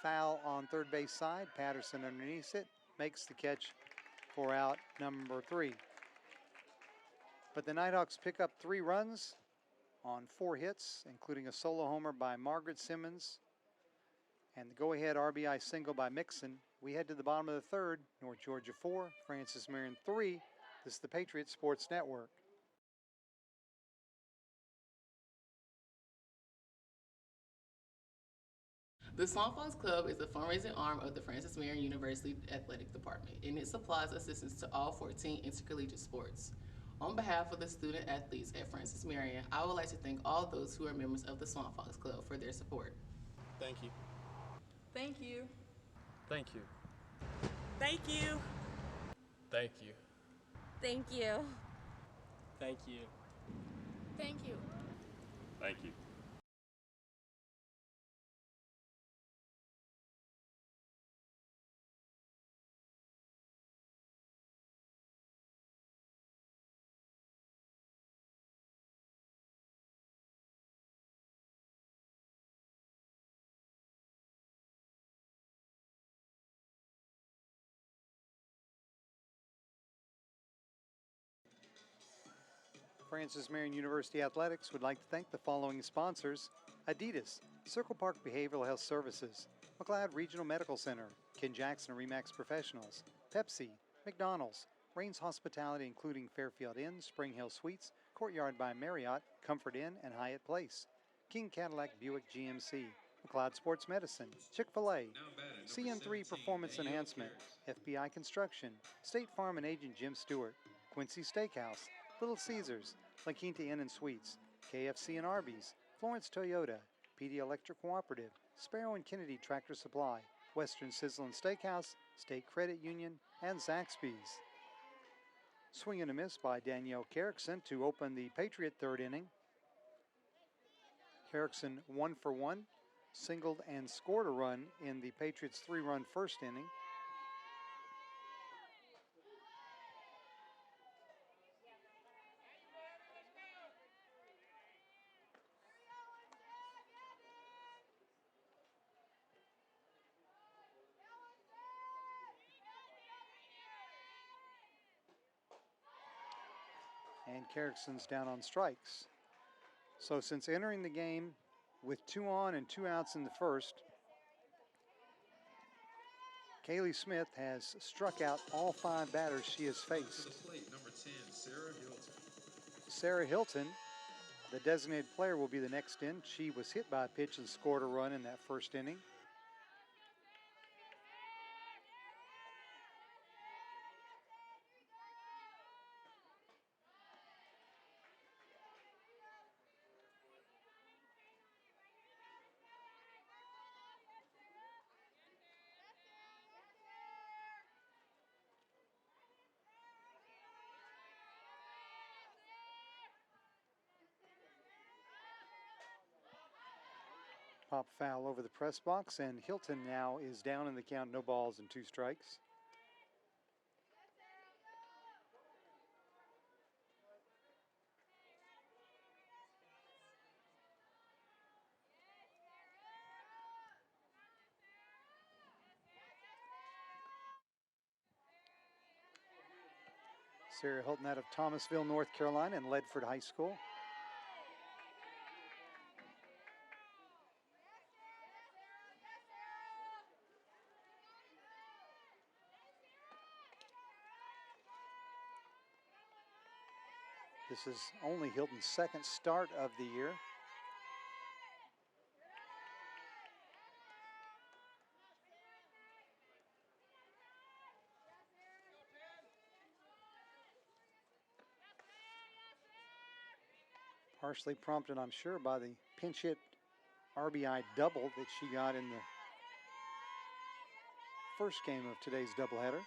foul on third base side. Patterson underneath it, makes the catch for out number 3. But the Nighthawks pick up 3 runs on 4 hits, including a solo homer by Margaret Simmons and the go-ahead RBI single by Mixon. We head to the bottom of the third. North Georgia 4, Francis Marion 3. This is the Patriots Sports Network. The Nighthawks Club is a fundraising arm of the Francis Marion University Athletic Department, and it supplies assistance to all 14 intercollegiate sports. On behalf of the student athletes at Francis Marion, I would like to thank all those who are members of the Nighthawks Club for their support. Thank you. Thank you. Thank you. Thank you. Thank you. Thank you. Thank you. Thank you. Thank you. Francis Marion University Athletics would like to thank the following sponsors: Adidas, Circle Park Behavioral Health Services, McLeod Regional Medical Center, Ken Jackson Remax Professionals, Pepsi, McDonald's, Rains Hospitality including Fairfield Inn, Spring Hill Suites, Courtyard by Marriott, Comfort Inn, and Hyatt Place, King Cadillac Buick GMC, McLeod Sports Medicine, Chick-fil-A, CN3 Performance Enhancement, FBI Construction, State Farm and Agent Jim Stewart, Quincy Steakhouse, Little Caesars, La Quinta Inn and Suites, KFC and Arby's, Florence Toyota, PD Electric Cooperative, Sparrow and Kennedy Tractor Supply, Western Sizzle and Steakhouse, State Credit Union, and Zaxby's. Swing and a miss by Danielle Carrickson to open the Patriot third inning. Carrickson 1 for 1, singled and scored a run in the Patriots' 3-run first inning. And Carrickson's down on strikes. So since entering the game with 2 on and 2 outs in the first, Kaylee Smith has struck out all 5 batters she has faced. To the plate, number 10, Sarah Hilton. Sarah Hilton, the designated player, will be the next in. She was hit by a pitch and scored a run in that first inning. Pop foul over the press box, and Hilton now is down in the count, no balls and 2 strikes. Sarah Hilton out of Thomasville, North Carolina, and Ledford High School. This is only Hilton's second start of the year. Partially prompted, I'm sure, by the pinch hit RBI double that she got in the first game of today's doubleheader.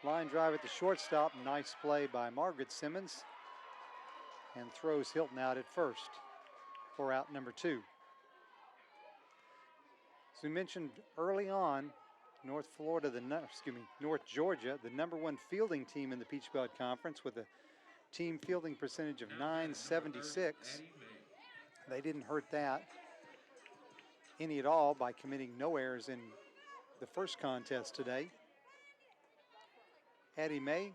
Line drive at the shortstop. Nice play by Margaret Simmons. And throws Hilton out at first for out number 2. As we mentioned early on, North Georgia, the #1 fielding team in the Peach Belt Conference with a team fielding percentage of .976. They didn't hurt that any at all by committing no errors in the first contest today. Addie May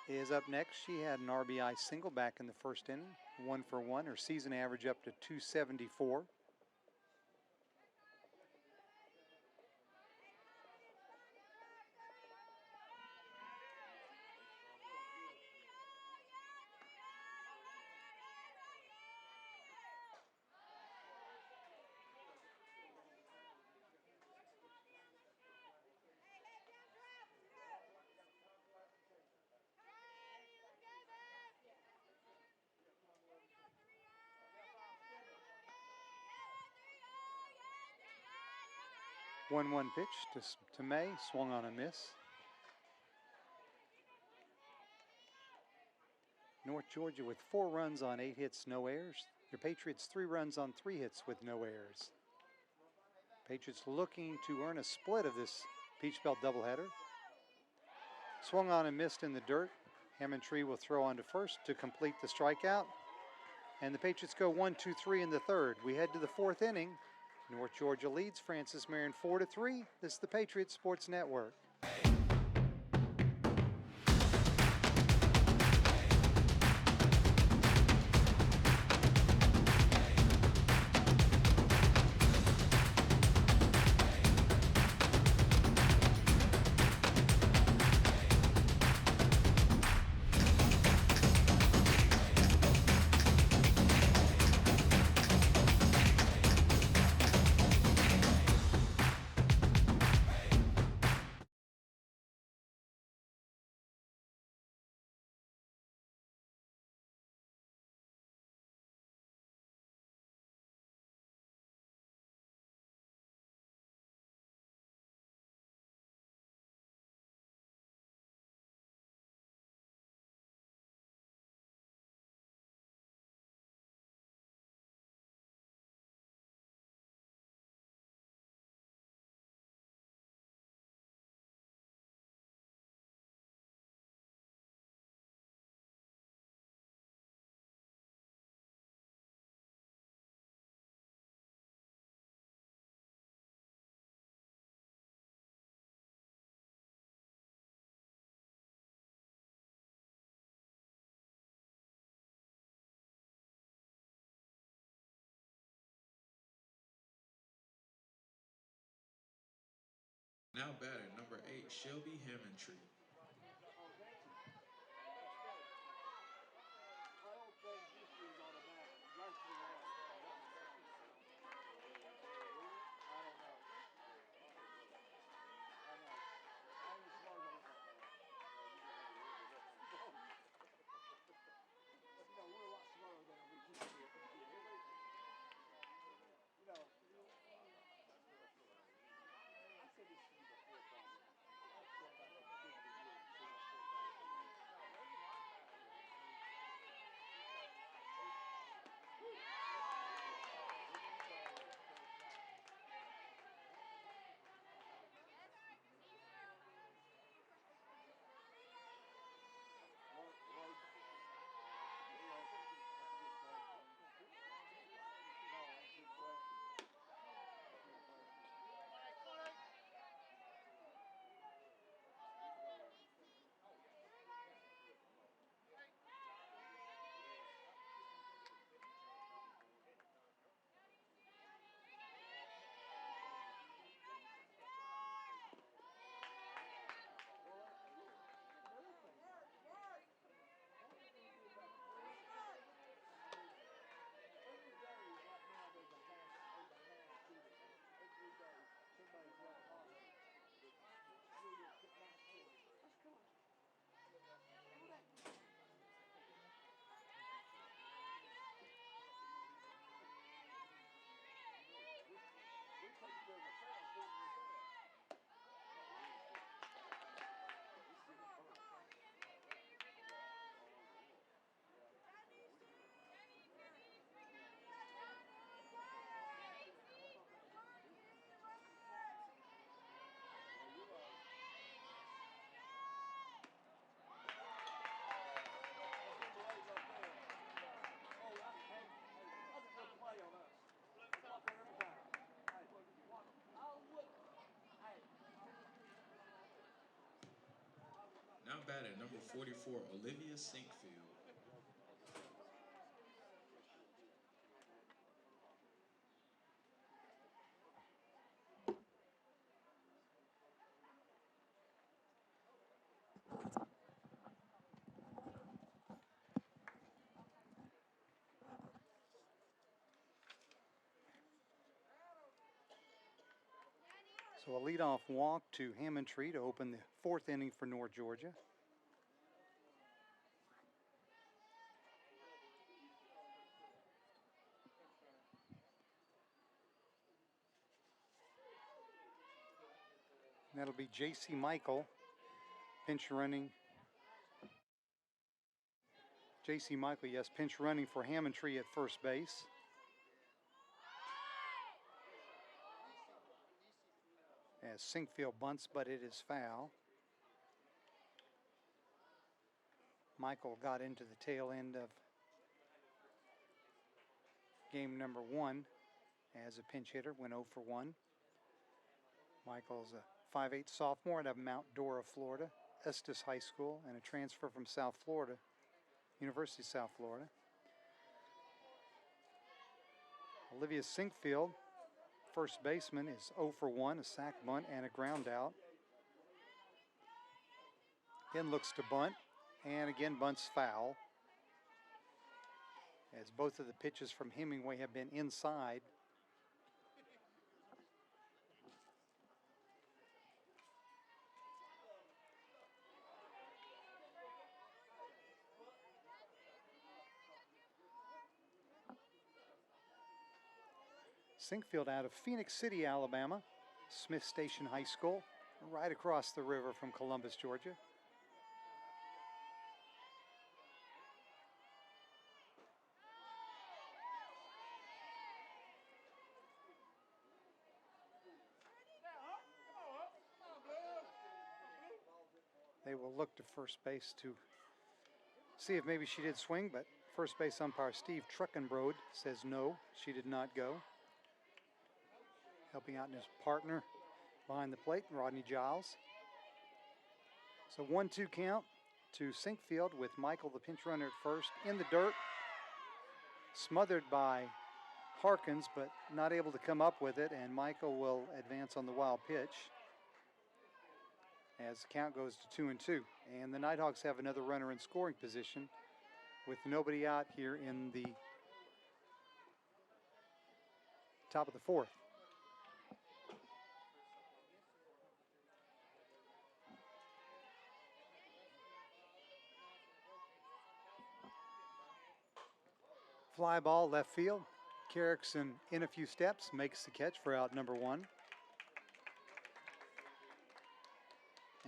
is up next. She had an RBI single back in the first inning, 1 for 1. Her season average up to .274. One pitch to May, swung on a miss. North Georgia with 4 runs on 8 hits, no errors. The Patriots 3 runs on 3 hits with no errors. Patriots looking to earn a split of this Peach Belt doubleheader. Swung on and missed in the dirt. Hammontree will throw on to first to complete the strikeout. And the Patriots go 1-2-3 in the third. We head to the 4th inning. North Georgia leads Francis Marion 4-3. This is the Patriots Sports Network. Now batter, number 8, Shelby Hammontree. batting, number 44, Olivia Sinkfield. So a leadoff walk to Hammondtree to open the fourth inning for North Georgia. And that'll be J.C. Michael, pinch running. J.C. Michael, yes, pinch running for Hammondtree at first base. As Sinkfield bunts, but it is foul. Michael got into the tail end of game number 1 as a pinch hitter, went 0 for 1. Michael's a 5'8" sophomore out of Mount Dora, Florida, Estes High School, and a transfer from South Florida, University of South Florida. Olivia Sinkfield, first baseman, is 0 for 1, a sac bunt and a ground out. Again looks to bunt, and again bunts foul, as both of the pitches from Hemingway have been inside. Sinkfield out of Phoenix City, Alabama, Smith Station High School, right across the river from Columbus, Georgia. They will look to first base to see if maybe she did swing, but first base umpire Steve Truckenbrode says no, she did not go. Helping out his partner behind the plate, Rodney Giles. So 1-2 count to Sinkfield with Michael, the pinch runner, at first, in the dirt. Smothered by Harkins, but not able to come up with it, and Michael will advance on the wild pitch as the count goes to 2-2. And the Nighthawks have another runner in scoring position with nobody out here in the top of the fourth. Fly ball left field. Carrickson in a few steps makes the catch for out number 1.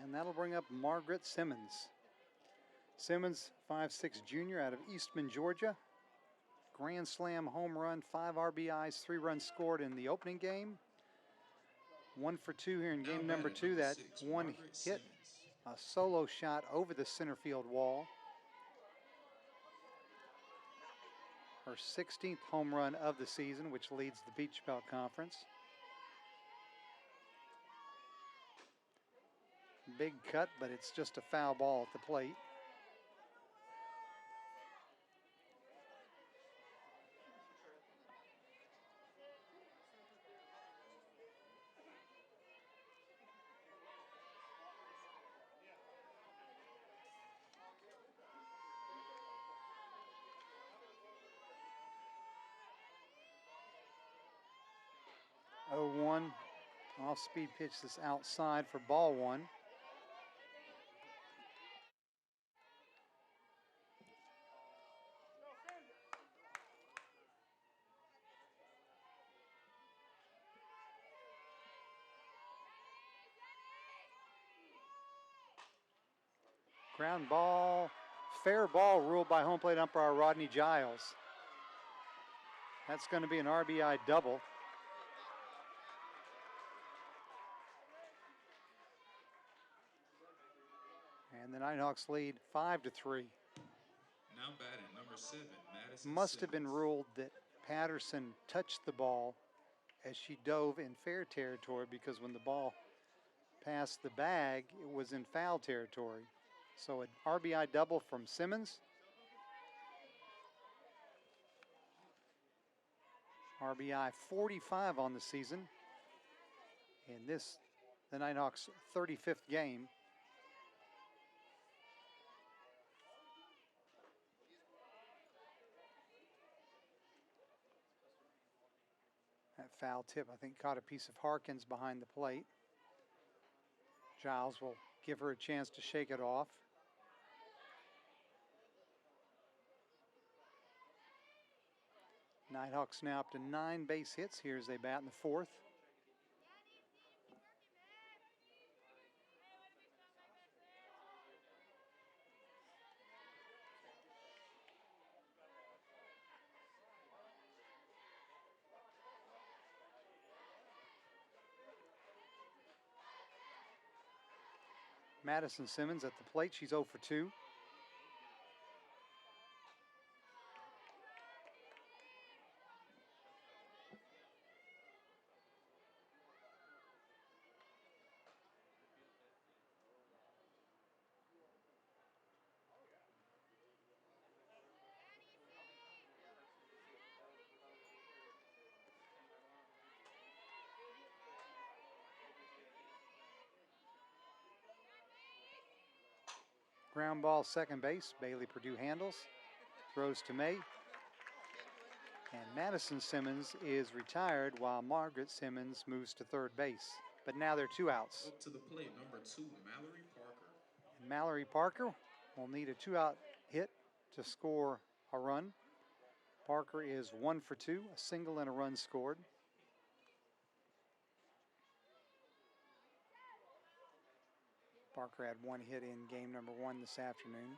And that'll bring up Margaret Simmons. Simmons, 5'6" junior out of Eastman, Georgia. Grand slam home run, 5 RBIs, 3 runs scored in the opening game. 1 for 2 here in game number 2. That one hit, a solo shot over the center field wall. Her 16th home run of the season, which leads the Peach Belt Conference. Big cut, but it's just a foul ball at the plate. Oh, 1 off-speed pitch this outside for ball 1. Ground ball, fair ball ruled by home plate umpire Rodney Giles. That's going to be an RBI double. And the Nighthawks lead 5-3. Now batting, number 7, Madison Must have been Simmons. ruled that Patterson touched the ball as she dove in fair territory, because when the ball passed the bag, it was in foul territory. So an RBI double from Simmons. RBI 45 on the season. And this, the Nighthawks' 35th game. That foul tip, I think, caught a piece of Harkins behind the plate. Giles will give her a chance to shake it off. Nighthawks now up to 9 base hits here as they bat in the fourth. Madison Simmons at the plate. She's 0 for 2. Ground ball, second base. Bailey Purdue handles. Throws to May. And Madison Simmons is retired while Margaret Simmons moves to third base. But now there are 2 outs. Up to the plate, number 2, Mallory Parker. And Mallory Parker will need a 2-out hit to score a run. Parker is 1 for 2, a single and a run scored. Parker had 1 hit in game number 1 this afternoon.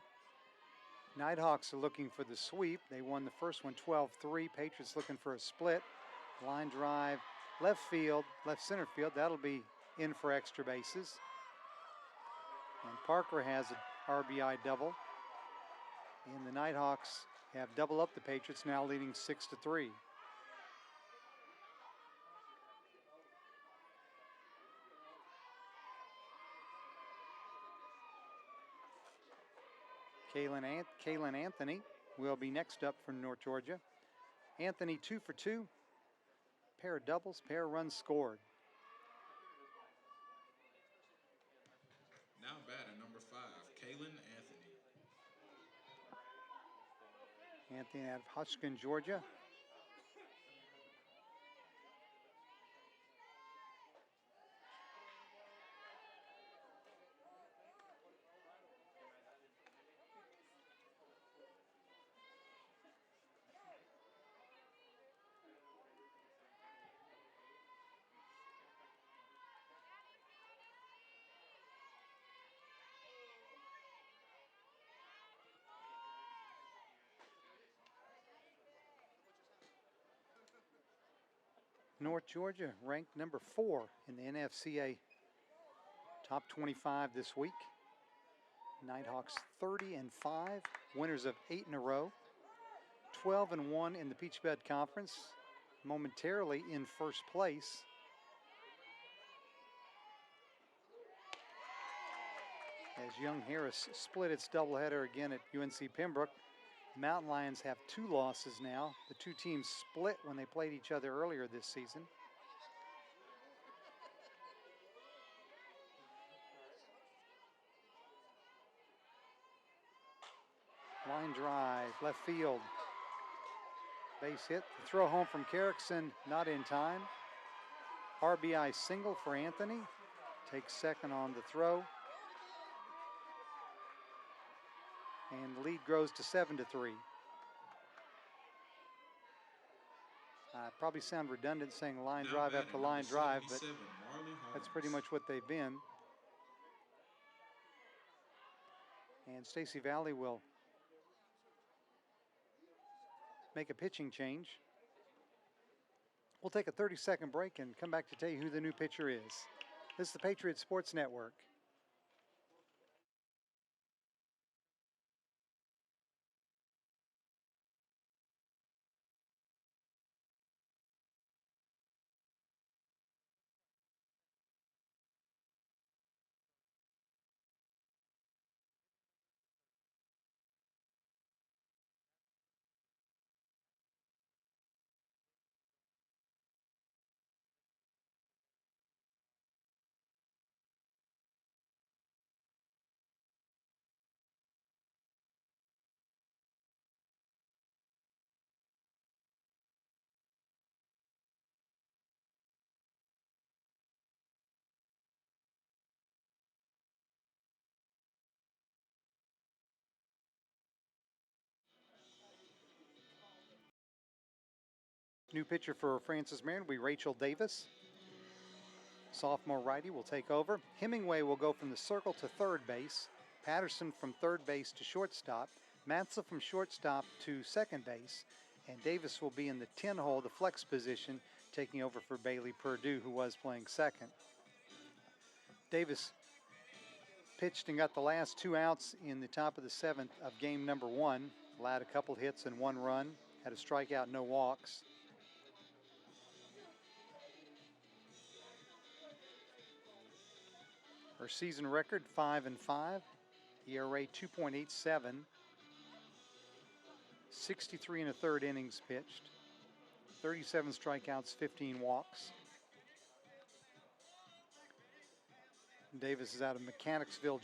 Nighthawks are looking for the sweep. They won the first one 12-3. Patriots looking for a split. Line drive, left field, left center field. That'll be in for extra bases. And Parker has an RBI double. And the Nighthawks have doubled up the Patriots, now leading 6-3. Kaylin Anthony will be next up for North Georgia. Anthony 2 for 2. Pair of doubles, pair of runs scored. Now batting, number 5, Kaylin Anthony. Anthony out of Hutchinson, Georgia. North Georgia ranked number 4 in the NFCA top 25 this week. Nighthawks 30-5, winners of 8 in a row. 12-1 in the Peach Bed Conference, momentarily in first place. As Young Harris split its doubleheader again at UNC Pembroke. Mountain Lions have 2 losses now. The 2 teams split when they played each other earlier this season. Line drive, left field. Base hit. The throw home from Carrickson, not in time. RBI single for Anthony. Takes second on the throw. And the lead grows to 7-3. Probably sound redundant saying line drive after line drive, but that's pretty much what they've been. And Stacey Valley will make a pitching change. We'll take a 30-second break and come back to tell you who the new pitcher is. This is the Patriots Sports Network. New pitcher for Francis Marion will be Rachel Davis. Sophomore righty will take over. Hemingway will go from the circle to third base. Patterson from third base to shortstop. Matza from shortstop to second base. And Davis will be in the 10 hole, the flex position, taking over for Bailey Purdue, who was playing second. Davis pitched and got the last 2 outs in the top of the 7th of game number 1. Allowed a couple hits and 1 run. Had a strikeout, no walks. Her season record, 5-5. ERA 2.87. 63 and a third innings pitched. 37 strikeouts, 15 walks. Davis is out of Mechanicsville,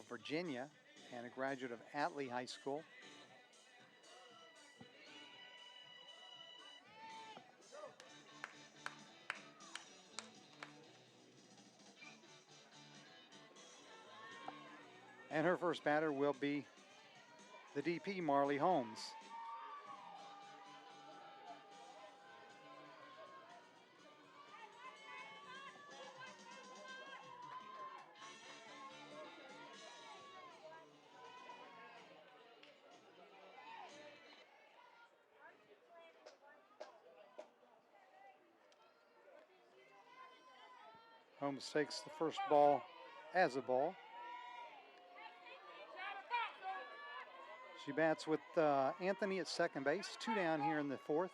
Virginia, and a graduate of Atlee High School. And her first batter will be the DP, Marley Holmes. Holmes takes the first ball as a ball. She bats with Anthony at second base. 2 down here in the 4th.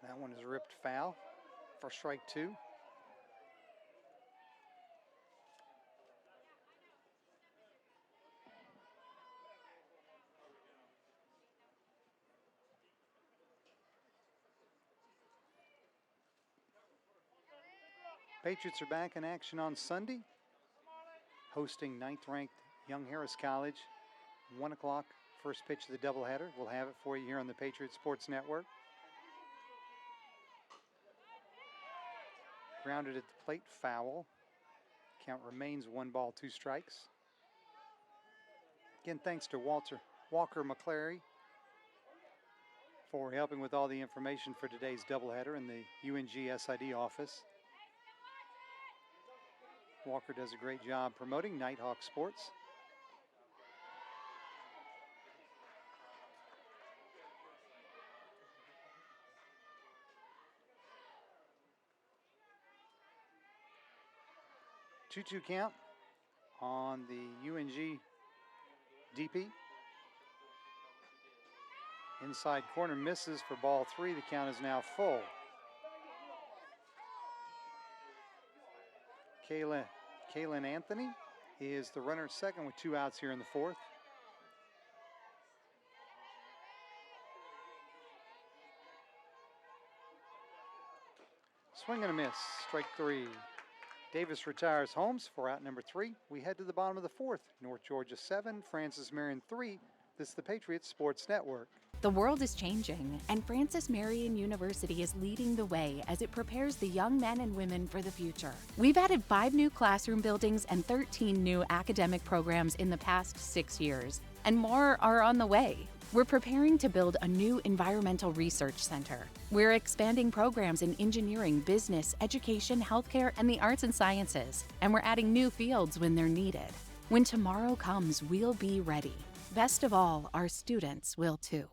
That one is ripped foul for strike 2. Patriots are back in action on Sunday, hosting 9th-ranked Young Harris College. 1 o'clock, first pitch of the doubleheader. We'll have it for you here on the Patriot Sports Network. Grounded at the plate, foul. Count remains 1 ball, 2 strikes. Again, thanks to Walker McClary for helping with all the information for today's doubleheader in the UNG SID office. Walker does a great job promoting Nighthawks sports. Two-two count on the UNG DP. Inside corner misses for ball 3. The count is now full. Kaylin Anthony is the runner at second with 2 outs here in the 4th. Swing and a miss, strike 3. Davis retires Holmes for out number 3. We head to the bottom of the 4th. North Georgia 7, Francis Marion 3. This is the Patriots Sports Network. The world is changing, and Francis Marion University is leading the way as it prepares the young men and women for the future. We've added 5 new classroom buildings and 13 new academic programs in the past 6 years, and more are on the way. We're preparing to build a new environmental research center. We're expanding programs in engineering, business, education, healthcare, and the arts and sciences, and we're adding new fields when they're needed. When tomorrow comes, we'll be ready. Best of all, our students will too.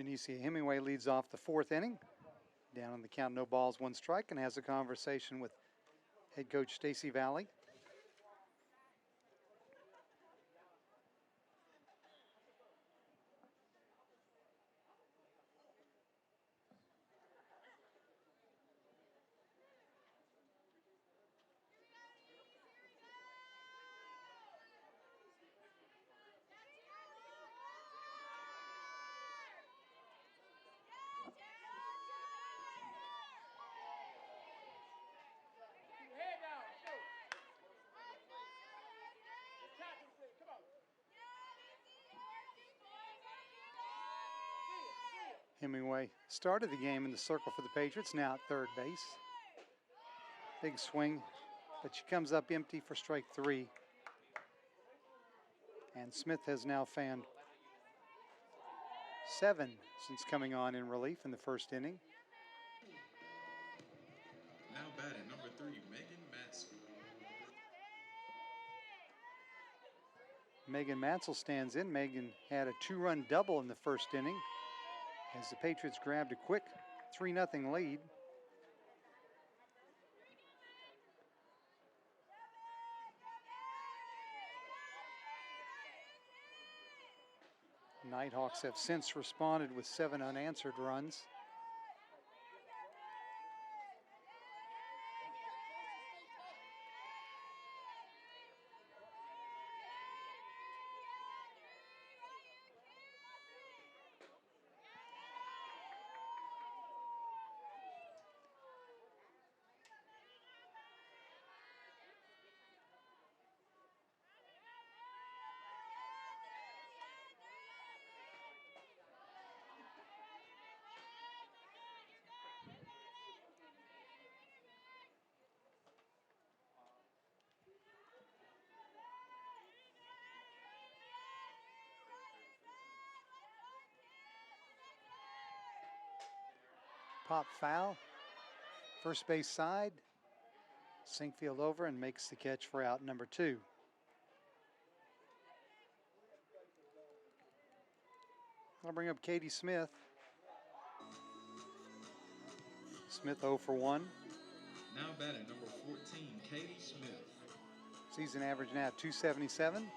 Janicia Hemingway leads off the fourth inning. Down on the count, no balls, one strike, and has a conversation with head coach Stacy Valley. Hemingway started the game in the circle for the Patriots, now at third base. Big swing, but she comes up empty for strike three. And Smith has now fanned 7 since coming on in relief in the first inning. Now batting number 3, Megan Matson. Megan Mansell stands in. Megan had a 2-run double in the first inning as the Patriots grabbed a quick 3-0 lead. Nighthawks have since responded with 7 unanswered runs. Pop foul, first base side. Sinkfield over and makes the catch for out number 2. I'll bring up Katie Smith. Smith 0 for 1. Now batting number 14, Katie Smith. Season average now 277.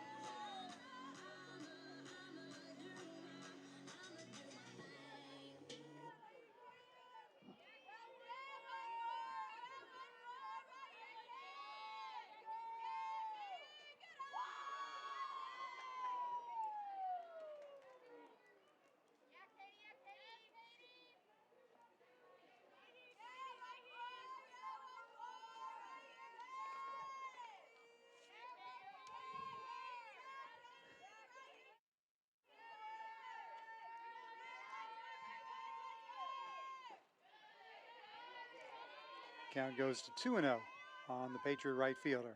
Count goes to 2-0 on the Patriot right fielder.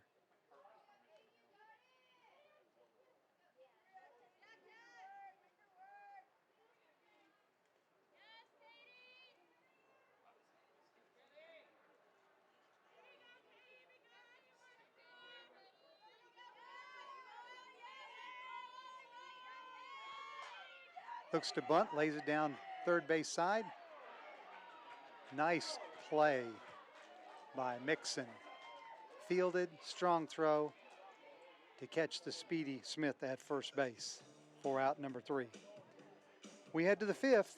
Looks to bunt, lays it down third base side. Nice play by Mixon. Fielded, strong throw to catch the speedy Smith at first base for out number 3. We head to the 5th.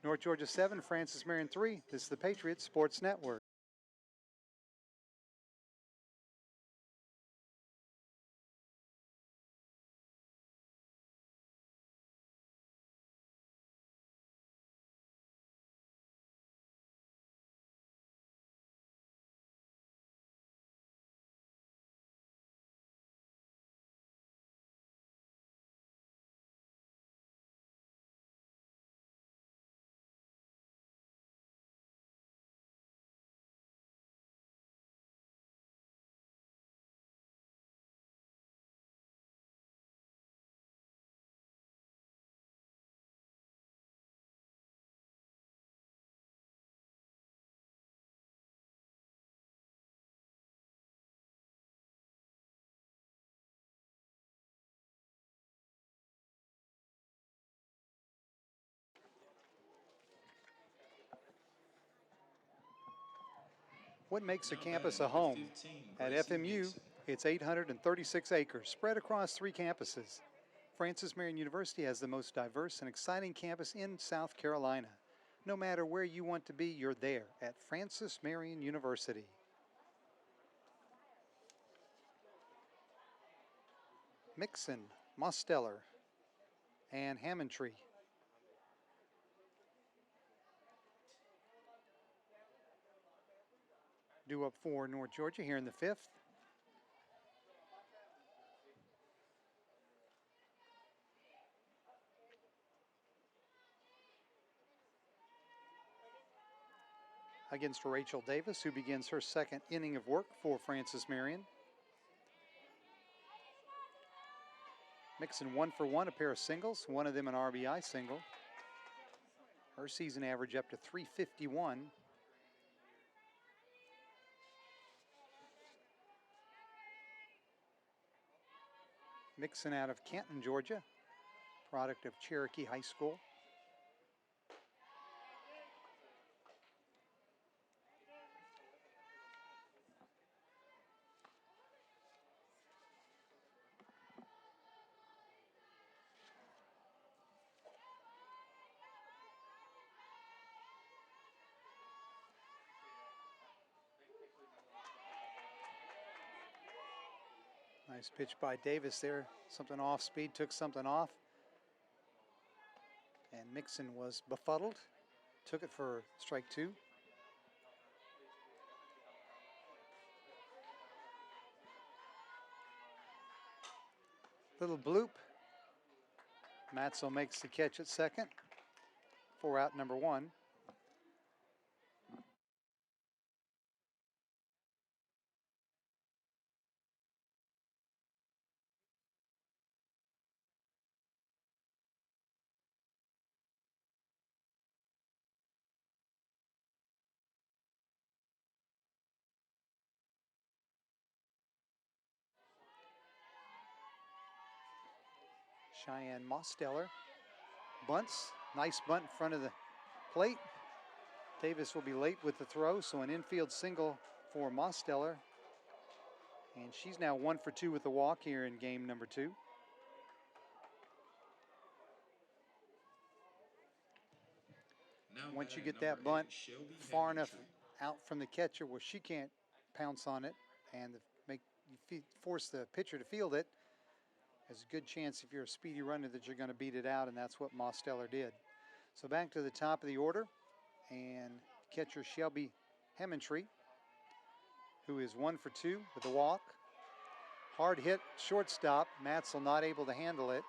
North Georgia 7, Francis Marion 3. This is the Patriots Sports Network. What makes a Now campus batting a number home? 15, At Gracie FMU, Dixon. it's 836 acres spread across 3 campuses. Francis Marion University has the most diverse and exciting campus in South Carolina. No matter where you want to be, you're there at Francis Marion University. Mixon, Mosteller, and Hammondtree. Due up for North Georgia here in the 5th. Against Rachel Davis, who begins her 2nd inning of work for Francis Marion. Mixon 1 for 1, a pair of singles, one of them an RBI single. Her season average up to 351. Mixon out of Canton, Georgia, product of Cherokee High School. Nice pitch by Davis there. Something off speed, took something off. And Mixon was befuddled. Took it for strike 2. Little bloop. Matzel makes the catch at second for out number 1. Cheyenne Mosteller bunts. Nice bunt in front of the plate. Davis will be late with the throw, so an infield single for Mosteller. And she's now 1 for 2 with the walk here in game number 2. Now Once you batting get that number bunt 8, Shelby far enough Hammondtree. out from the catcher where she can't pounce on it and force the pitcher to field it, there's a good chance if you're a speedy runner that you're going to beat it out, and that's what Mosteller did. So back to the top of the order, and catcher Shelby Hammondtree, who is 1 for 2 with the walk. Hard hit shortstop. Matzel not able to handle it.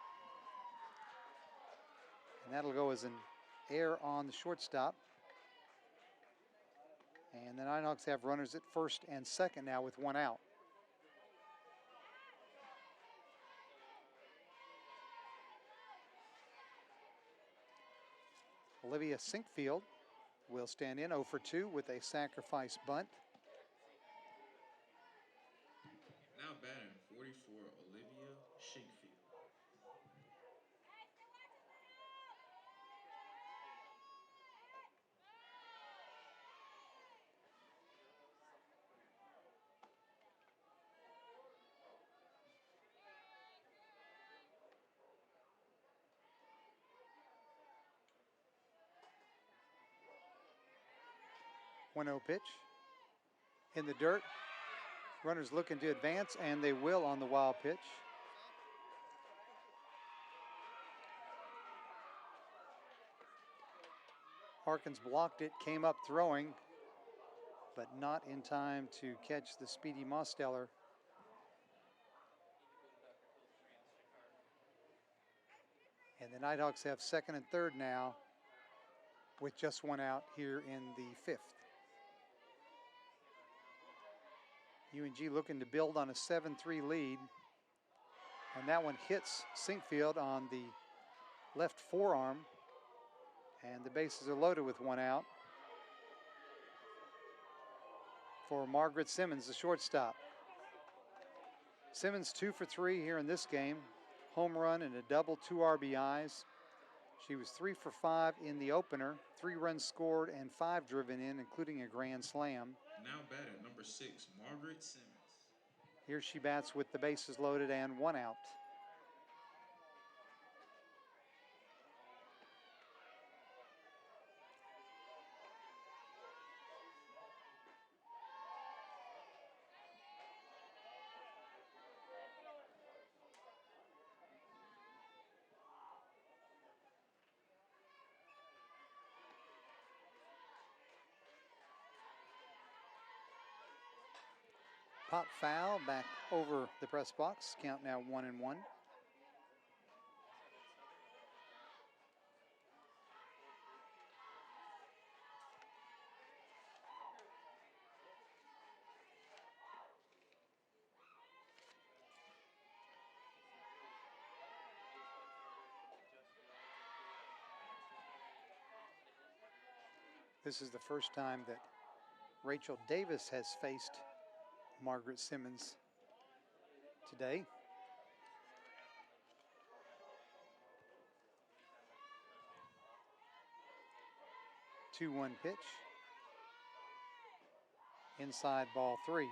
And that'll go as an error on the shortstop. And the Nighthawks have runners at first and second now with 1 out. Olivia Sinkfield will stand in 0 for 2 with a sacrifice bunt. Now batting 44, Olivia Shinkfield. One 0 pitch in the dirt. Runners looking to advance, and they will on the wild pitch. Harkins blocked it, came up throwing, but not in time to catch the speedy Mosteller. And the Nighthawks have second and third now with just 1 out here in the 5th. UNG looking to build on a 7-3 lead. And that one hits Sinkfield on the left forearm. And the bases are loaded with 1 out for Margaret Simmons, the shortstop. Simmons 2 for 3 here in this game. Home run and a double, 2 RBIs. She was 3 for 5 in the opener, 3 runs scored and 5 driven in, including a grand slam. Now batting number 6, Margaret Simmons. Here she bats with the bases loaded and 1 out. Pop foul back over the press box. Count now 1-1. This is the first time that Rachel Davis has faced Margaret Simmons today. Two-one pitch. Inside ball 3.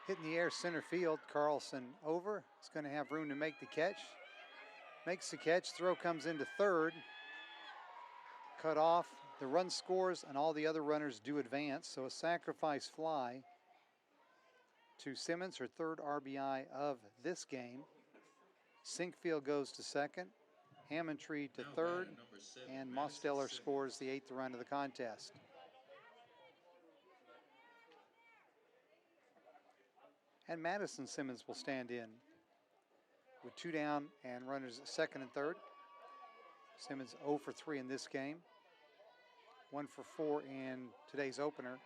Hit in the air center field. Carlson over. It's going to have room to make the catch. Makes the catch. Throw comes into third. Cut off. The run scores and all the other runners do advance. So a sacrifice fly to Simmons, her third RBI of this game. Sinkfield goes to second. Hammondtree to Now third. batting number 7, And Madison Mosteller Simmons. scores the 8th run of the contest. And Madison Simmons will stand in with 2 down and runners at second and third. Simmons 0 for 3 in this game, 1 for 4 in today's opener.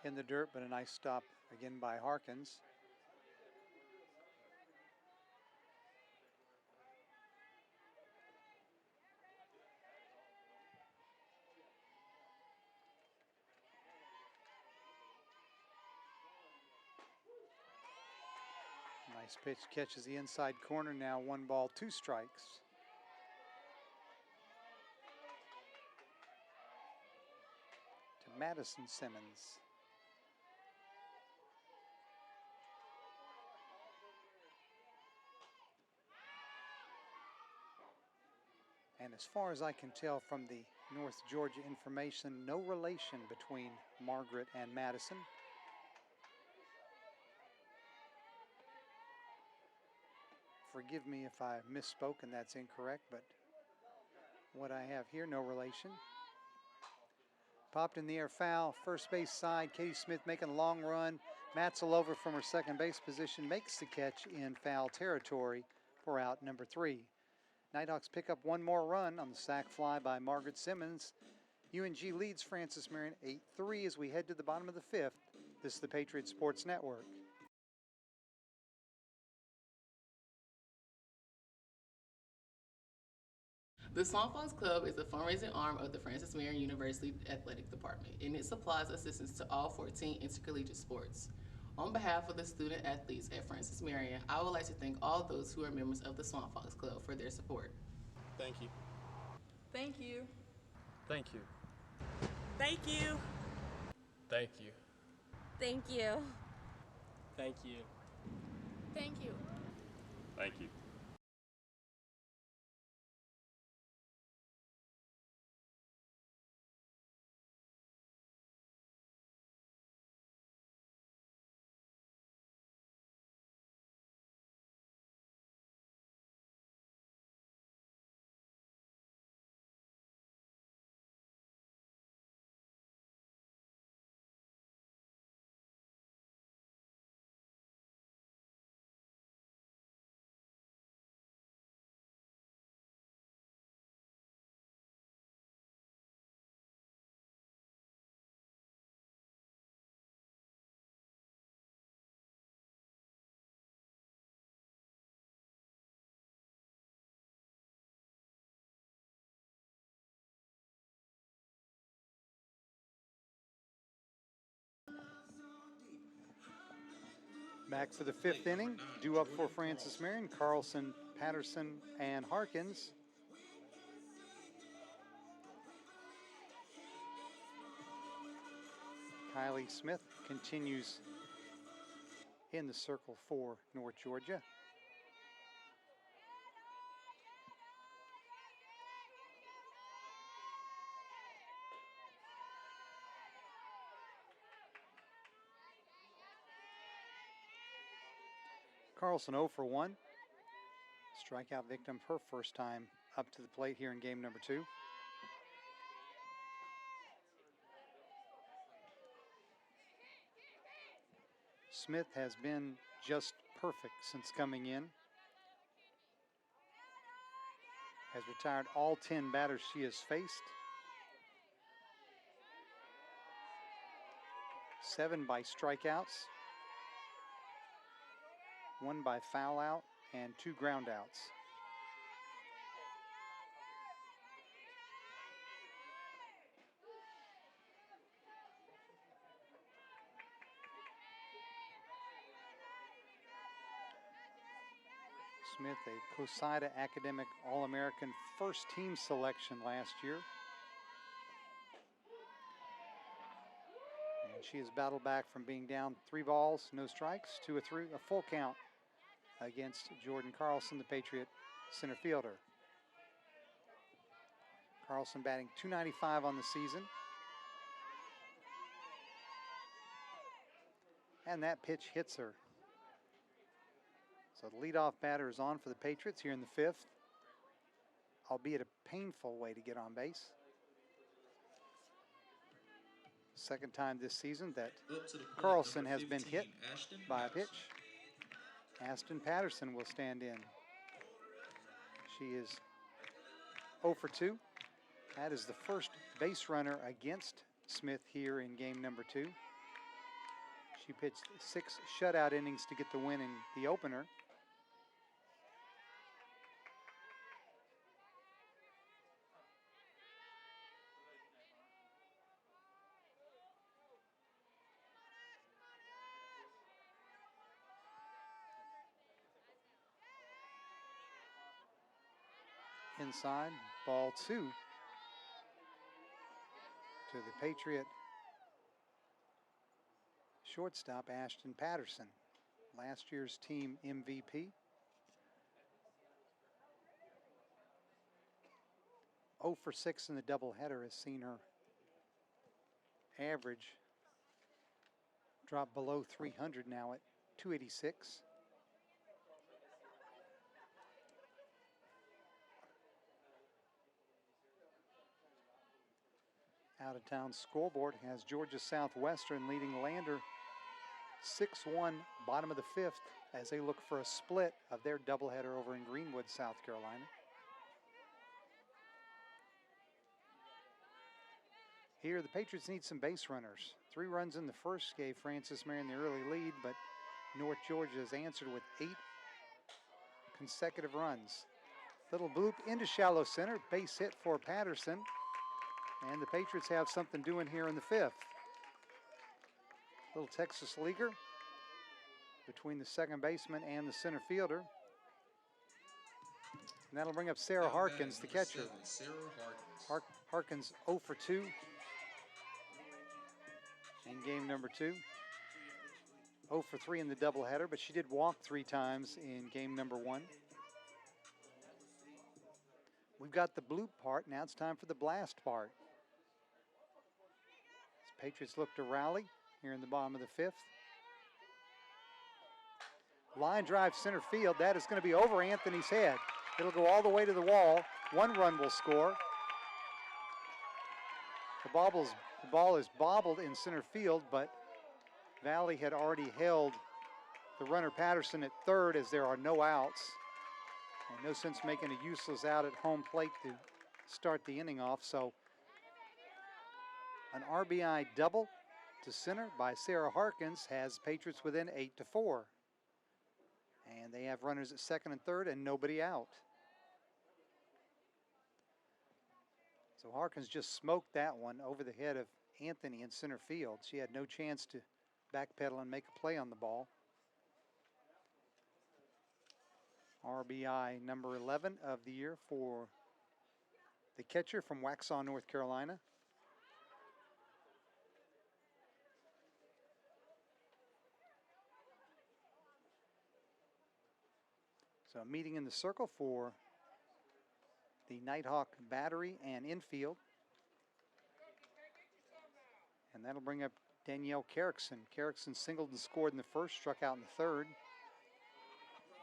In the dirt, but a nice stop again by Harkins. Nice pitch, catches the inside corner. Now 1 ball, 2 strikes. To Madison Simmons. And as far as I can tell from the North Georgia information, no relation between Margaret and Madison. Forgive me if I misspoke and that's incorrect, but what I have here, no relation. Popped in the air, foul, first base side. Katie Smith making a long run. Matzel over from her second base position, makes the catch in foul territory for out number 3. Nighthawks pick up 1 more run on the sac fly by Margaret Simmons. UNG leads Francis Marion 8-3 as we head to the bottom of the 5th. This is the Patriots Sports Network. The Nighthawks Club is a fundraising arm of the Francis Marion University Athletic Department, and it supplies assistance to all 14 intercollegiate sports. On behalf of the student athletes at Francis Marion, I would like to thank all those who are members of the Nighthawks Club for their support. Thank you. Thank you. Thank you. Thank you. Thank you. Thank you. Thank you. Thank you. Thank you. Back for the To plate, fifth inning, number 9, due up for Jordan Francis Carlson. Marion, Carlson, Patterson, and Harkins. Kylie Smith continues in the circle for North Georgia. Carlson 0 for 1. Strikeout victim her first time up to the plate here in game number 2. Smith has been just perfect since coming in. Has retired all 10 batters she has faced. 7 by strikeouts, 1 by foul out, and 2 ground outs. Smith, a COSIDA Academic All-American first team selection last year. And she has battled back from being down 3 balls, no strikes, to a full count against Jordan Carlson, the Patriot center fielder. Carlson batting .295 on the season. And that pitch hits her. So the leadoff batter is on for the Patriots here in the 5th, albeit a painful way to get on base. Second time this season that Up to the plate, Carlson number has been 15, hit Ashton by a Patterson. pitch. Ashton Patterson will stand in. She is 0 for 2. That is the first base runner against Smith here in game number 2. She pitched 6 shutout innings to get the win in the opener. Inside, ball 2 to the Patriot shortstop, Ashton Patterson, last year's team MVP. 0 for 6 in the doubleheader has seen her average drop below 300 now at 286. Out of town scoreboard has Georgia Southwestern leading Lander 6-1, bottom of the 5th, as they look for a split of their doubleheader over in Greenwood, South Carolina. Here, the Patriots need some base runners. 3 runs in the first gave Francis Marion the early lead, but North Georgia has answered with 8 consecutive runs. Little bloop into shallow center, base hit for Patterson, and the Patriots have something doing here in the 5th. Little Texas leaguer between the second baseman and the center fielder. And that'll bring up Sarah Out Harkins, the batting, number catcher. 7, Sarah Harkins. Harkins 0 for 2 in game number 2. 0 for 3 in the doubleheader, but she did walk 3 times in game number 1. We've got the bloop part, now it's time for the blast part. As Patriots look to rally here in the bottom of the 5th. Line drive center field, that is going to be over Anthony's head. It'll go all the way to the wall. 1 run will score. The ball is bobbled in center field, but Valley had already held the runner Patterson at third as there are no outs. And no sense making a useless out at home plate to start the inning off. So an RBI double to center by Sarah Harkins has Patriots within 8-4. And they have runners at second and third and nobody out. So Harkins just smoked that one over the head of Anthony in center field. She had no chance to backpedal and make a play on the ball. RBI number 11 of the year for the catcher from Waxhaw, North Carolina. So a meeting in the circle for the Nighthawk battery and infield. And that'll bring up Danielle Carrickson. Carrickson singled and scored in the first, struck out in the third.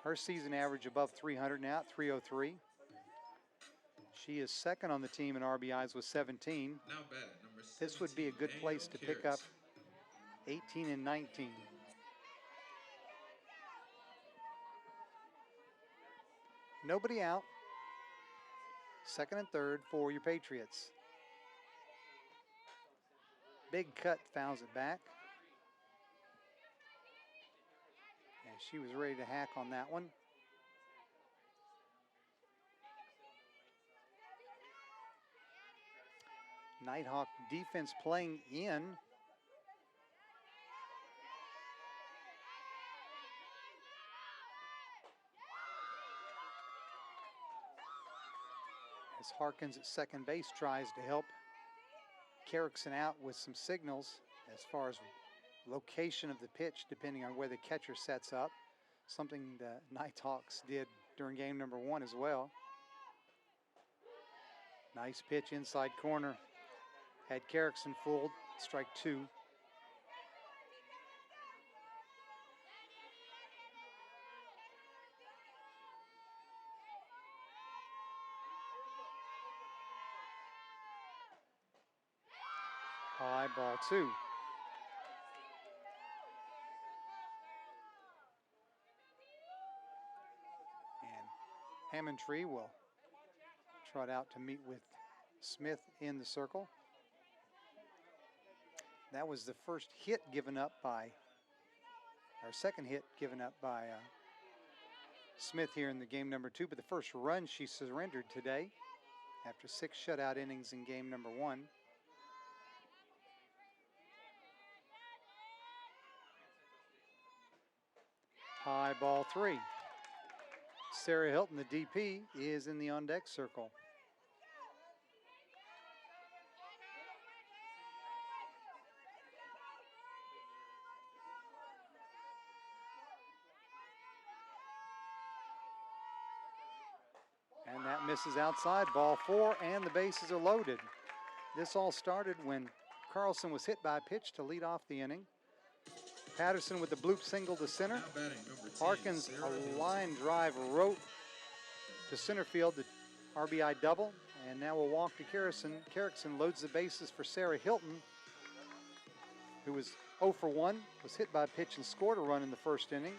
Her season average above 300 now at 303. She is second on the team in RBIs with 17. Now batting, number 17, This would be a good place to pick up 18 and 19. Nobody out. Second and third for your Patriots. Big cut fouls it back. And she was ready to hack on that one. Nighthawk defense playing in. As Harkins at second base tries to help Carrickson out with some signals as far as location of the pitch, depending on where the catcher sets up. Something the Nighthawks did during game number 1 as well. Nice pitch inside corner. Had Carrickson fooled, strike 2. High ball 2. And Hammondtree will trot out to meet with Smith in the circle. That was the first hit given up by, or second hit given up by Smith here in the game number 2, but the first run she surrendered today after 6 shutout innings in game number 1. High ball 3. Sarah Hilton, the DP, is in the on-deck circle. And that misses outside, ball 4, and the bases are loaded. This all started when Carlson was hit by a pitch to lead off the inning. Patterson with the bloop single to center. Now batting, number 10, Harkins, Sarah Hilton. a line drive rope to center field, the RBI double. And now we'll walk to Carrickson. Carrickson loads the bases for Sarah Hilton, who was 0 for 1, was hit by a pitch and scored a run in the first inning.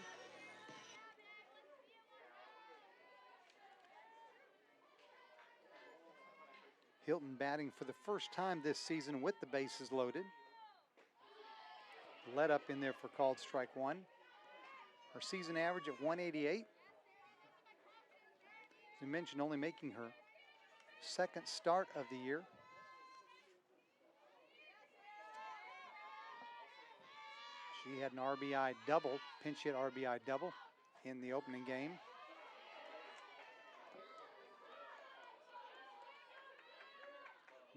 Hilton batting for the first time this season with the bases loaded. Led up in there for called strike 1. Her season average at 188. As we mentioned, only making her second start of the year. She had an RBI double, pinch hit RBI double in the opening game.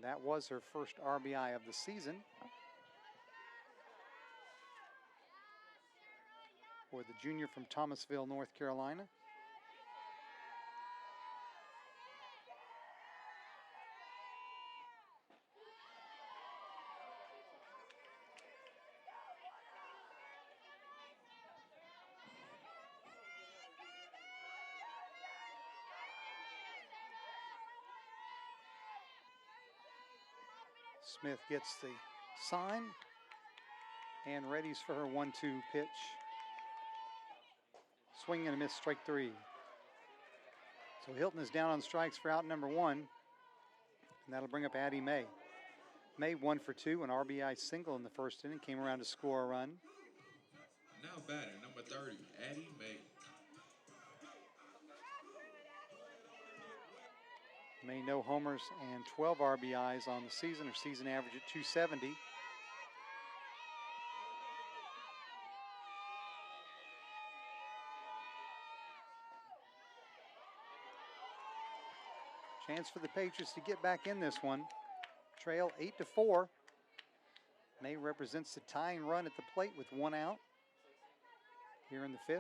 That was her first RBI of the season for the junior from Thomasville, North Carolina. Smith gets the sign and readies for her 1-2 pitch. Swing and a miss, strike 3. So Hilton is down on strikes for out number 1, and that'll bring up Addie May. May 1 for 2, an RBI single in the first inning, came around to score a run. Now batting, number 30, Addie May. May no homers and 12 RBIs on the season. Her season average at 270. Chance for the Patriots to get back in this one. Trail 8-4. May represents the tying run at the plate with 1 out here in the 5th.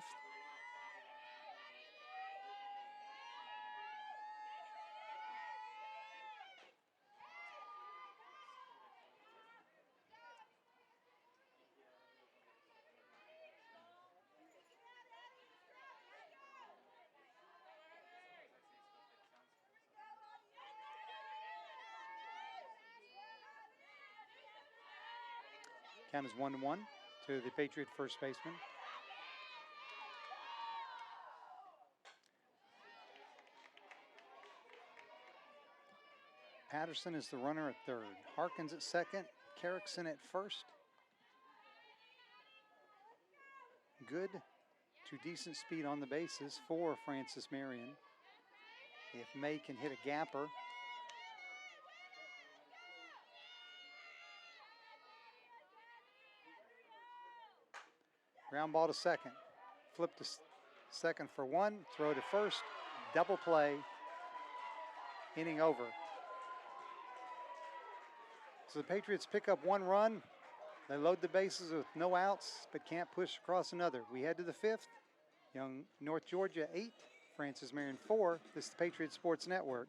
Count is 1-1 to the Patriot first baseman. Patterson is the runner at third. Harkins at second. Carrickson at first. Good to decent speed on the bases for Francis Marion. If May can hit a gapper. Ground ball to second. Flip to second for 1. Throw to first. Double play. Inning over. So the Patriots pick up 1 run. They load the bases with no outs, but can't push across another. We head to the 5th. Young North Georgia 8, Francis Marion 4. This is the Patriot Sports Network.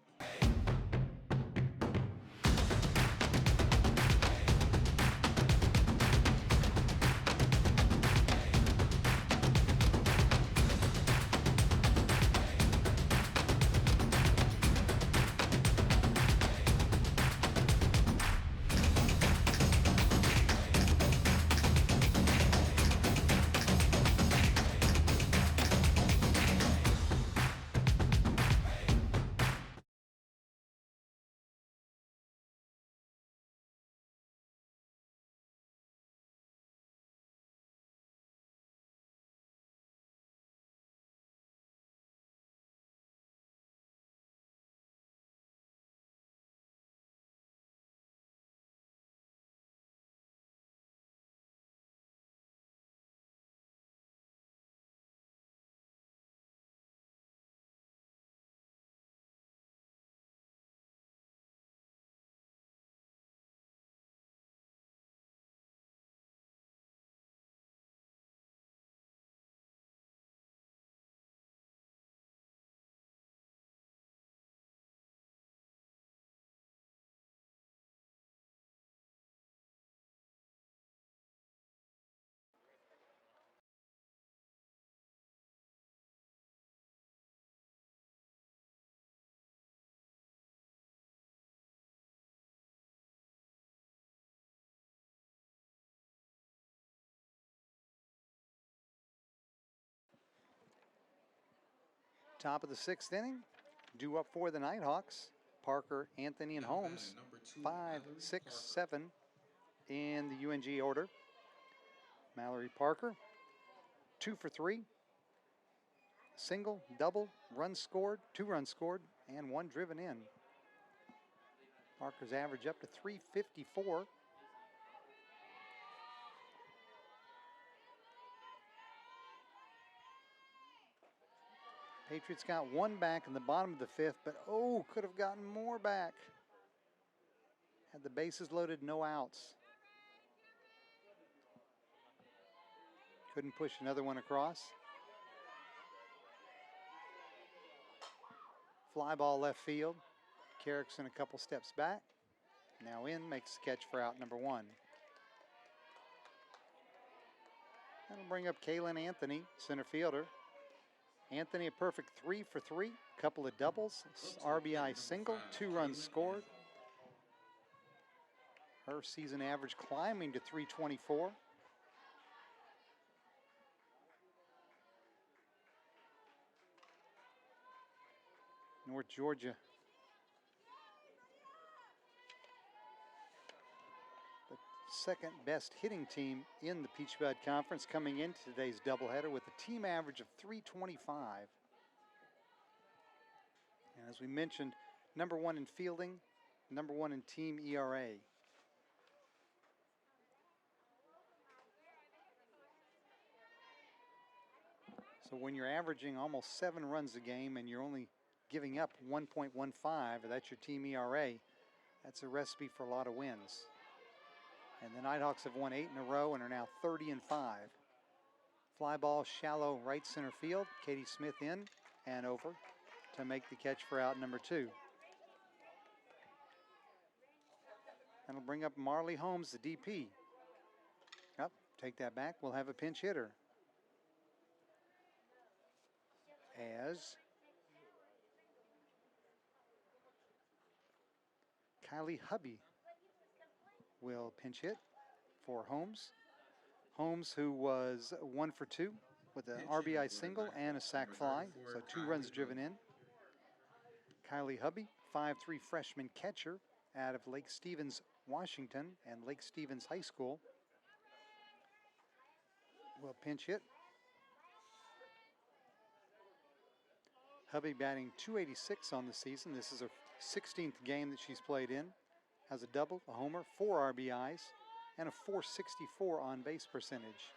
Top of the 6th inning. Due up for the Nighthawks. Parker, Anthony, and Holmes. 5, 6, 7 in the UNG order. Mallory Parker, 2 for 3. Single, double, run scored, 2 runs scored, and 1 driven in. Parker's average up to 354. Patriots got 1 back in the bottom of the 5th, but could have gotten more back. Had the bases loaded, no outs. Couldn't push another one across. Fly ball left field. Carrickson a couple steps back. Now in, makes the catch for out number 1. That'll bring up Kaylin Anthony, center fielder. Anthony a perfect 3 for 3, couple of doubles, RBI single, 2 runs scored. Her season average climbing to 324. North Georgia. The second best hitting team in the Peach Bud Conference coming into today's doubleheader with a team average of 325. And as we mentioned, number 1 in fielding, number 1 in team ERA. So when you're averaging almost 7 runs a game and you're only giving up 1.15. That's your team ERA. That's a recipe for a lot of wins. And the Nighthawks have won 8 in a row and are now 30-5. Fly ball shallow right center field. Katie Smith in and over to make the catch for out number 2. That'll bring up Marley Holmes, the DP. Yep, take that back. We'll have a pinch hitter. As Kylie Hubby will pinch hit for Holmes. Holmes, who was 1 for 2 with an RBI single and a sac fly, so 2 runs driven in. Kylie Hubby, 5'3" freshman catcher out of Lake Stevens, Washington, and Lake Stevens High School, will pinch hit. Hubby batting .286 on the season. This is her 16th game that she's played in. Has a double, a homer, 4 RBIs, and a .464 on base percentage.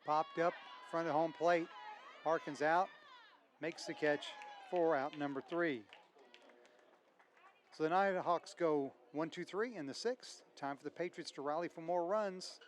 Popped up, front of home plate. Harkins out, makes the catch for out number 3. So the Nighthawks go 1-2-3 in the 6th. Time for the Patriots to rally for more runs.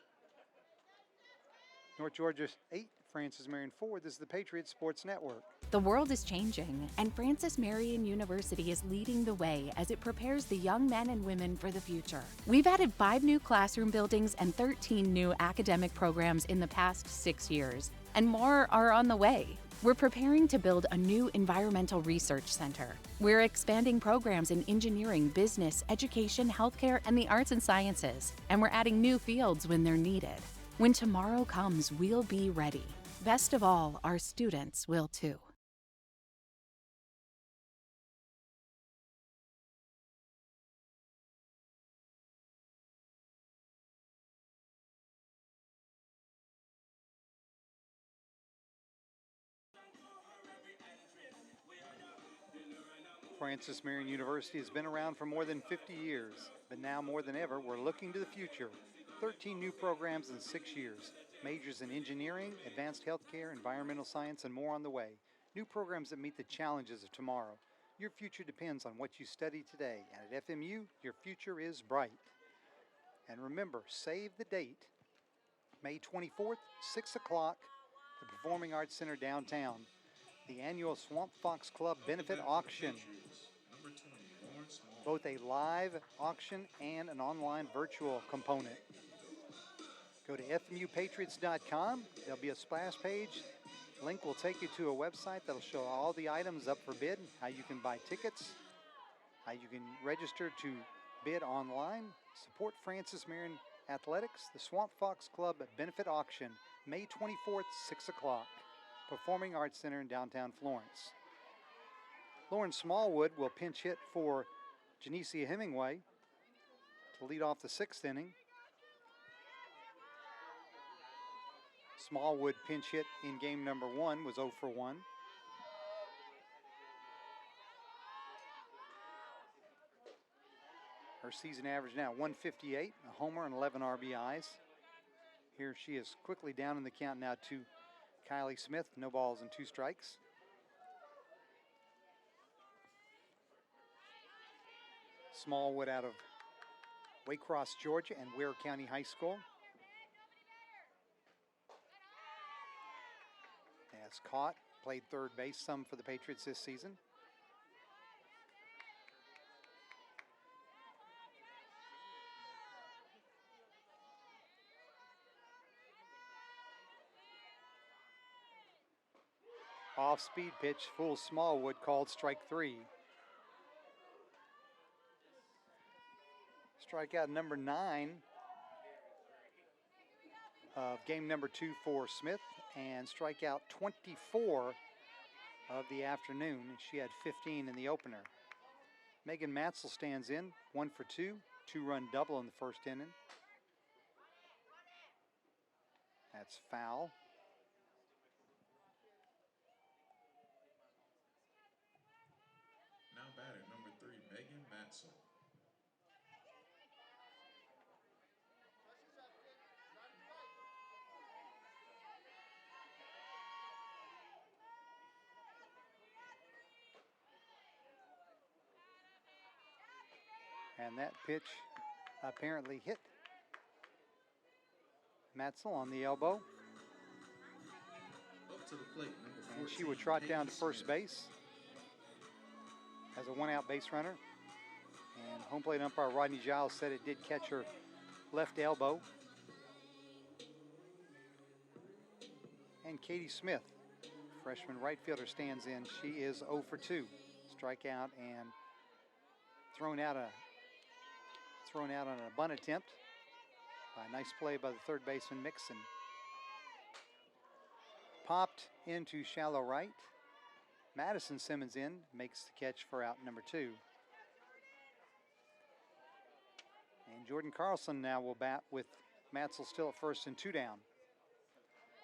North Georgia 8, Francis Marion 4. This is the Patriots Sports Network. The world is changing, and Francis Marion University is leading the way as it prepares the young men and women for the future. We've added 5 new classroom buildings and 13 new academic programs in the past 6 years, and more are on the way. We're preparing to build a new environmental research center. We're expanding programs in engineering, business, education, healthcare, and the arts and sciences, and we're adding new fields when they're needed. When tomorrow comes, we'll be ready. Best of all, our students will too. Francis Marion University has been around for more than 50 years, but now more than ever, we're looking to the future. 13 new programs in 6 years. Majors in engineering, advanced healthcare, environmental science, and more on the way. New programs that meet the challenges of tomorrow. Your future depends on what you study today, and at FMU, your future is bright. And remember, save the date, May 24th, 6 o'clock, the Performing Arts Center downtown. The annual Swamp Fox Club benefit auction. Both a live auction and an online virtual component. Go to FMUpatriots.com. There'll be a splash page. Link will take you to a website that'll show all the items up for bid, how you can buy tickets, how you can register to bid online. Support Francis Marion Athletics, the Swamp Fox Club benefit auction, May 24th, 6 o'clock. Performing Arts Center in downtown Florence. Lauren Smallwood will pinch hit for Janicia Hemingway to lead off the 6th inning. Smallwood pinch hit in game number 1 was 0 for 1. Her season average now 158, a homer and 11 RBIs. Here she is quickly down in the count now to Kylie Smith, no balls and 2 strikes. Smallwood out of Waycross, Georgia, and Ware County High School. Has caught, played third base some for the Patriots this season. Off-speed pitch, full Smallwood, called strike 3. Strikeout number 9 of game number 2 for Smith, and strikeout 24 of the afternoon. She had 15 in the opener. Megan Matzel stands in, 1 for 2, 2-run double in the first inning. That's foul. Now batting number 3, Megan Matzel. And that pitch apparently hit Matzel on the elbow. Up to the plate, number 14, And she would trot down to first Smith. base as a 1-out base runner. And home plate umpire Rodney Giles said it did catch her left elbow. And Katie Smith, freshman right fielder, stands in. She is 0 for 2. Strikeout and thrown out on an bunt attempt by a nice play by the third baseman Mixon. Popped into shallow right. Madison Simmons in, makes the catch for out number 2. And Jordan Carlson now will bat with Matzel still at first and 2 down.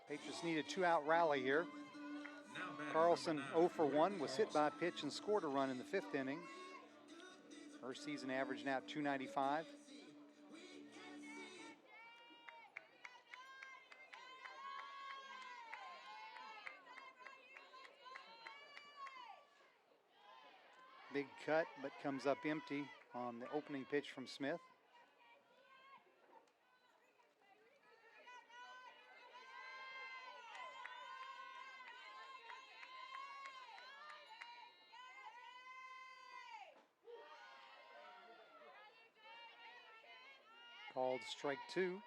Patriots need a 2-out rally here. Now batting Carlson number 0 9, for 1 Jordan was hit by a Carlson. pitch and scored a run in the 5th inning. Her season average now 295. Big cut, but comes up empty on the opening pitch from Smith. Called strike 2.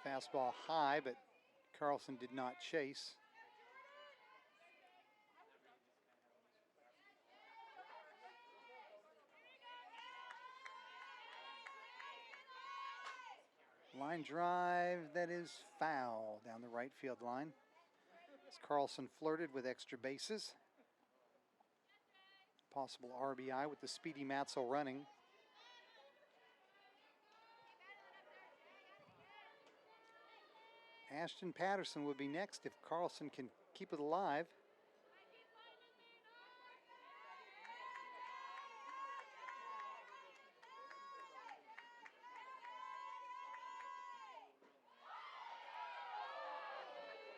Fastball high, but Carlson did not chase. Line drive that is foul down the right field line. As Carlson flirted with extra bases. Possible RBI with the speedy Matzel running. Ashton Patterson would be next if Carlson can keep it alive.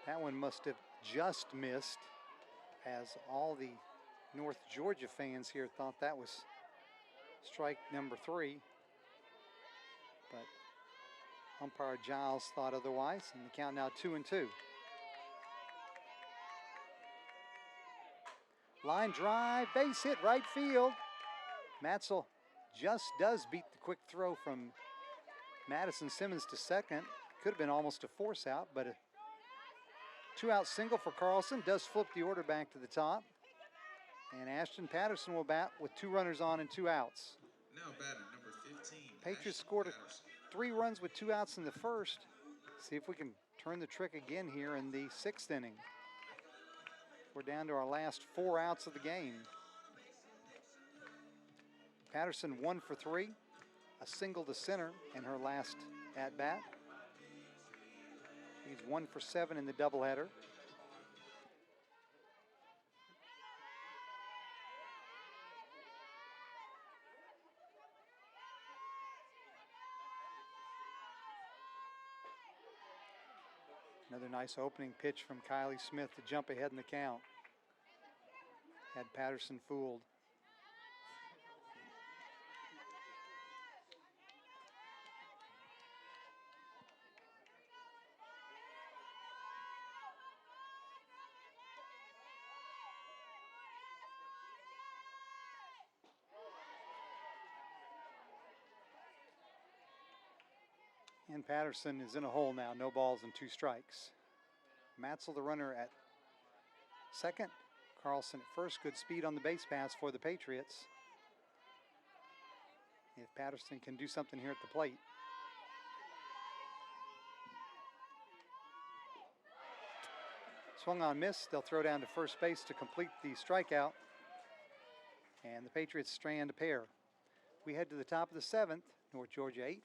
That one must have just missed, as all the North Georgia fans here thought that was strike number 3. But umpire Giles thought otherwise, and the count now 2-2. Line drive, base hit, right field. Matzel just does beat the quick throw from Madison Simmons to second. Could have been almost a force out, but a 2-out single for Carlson does flip the order back to the top. And Ashton Patterson will bat with 2 runners on and 2 outs. Now batting number 15, Patriots Ashton scored Patterson. 3 runs with 2 outs in the first. See if we can turn the trick again here in the 6th inning. We're down to our last 4 outs of the game. Patterson 1 for 3, a single to center in her last at-bat. He's 1 for 7 in the doubleheader. Another nice opening pitch from Kylie Smith to jump ahead in the count. Had Patterson fooled. And Patterson is in a hole now, no balls and 2 strikes. Matzel the runner at second. Carlson at first, good speed on the base pass for the Patriots. If Patterson can do something here at the plate. Swung on, miss. They'll throw down to first base to complete the strikeout. And the Patriots strand a pair. We head to the top of the 7th. North Georgia 8.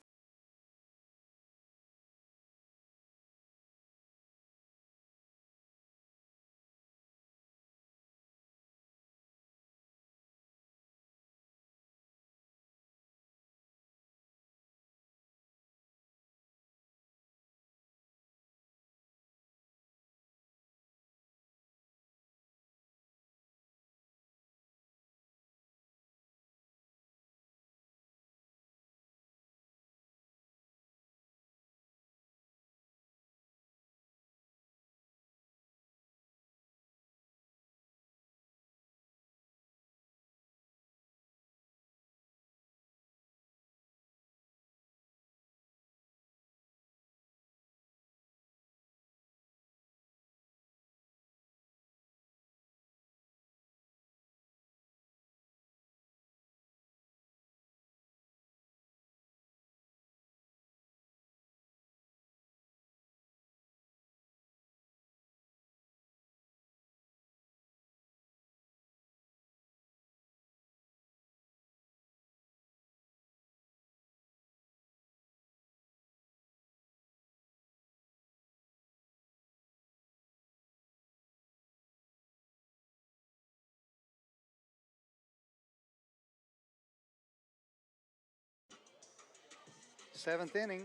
Seventh inning.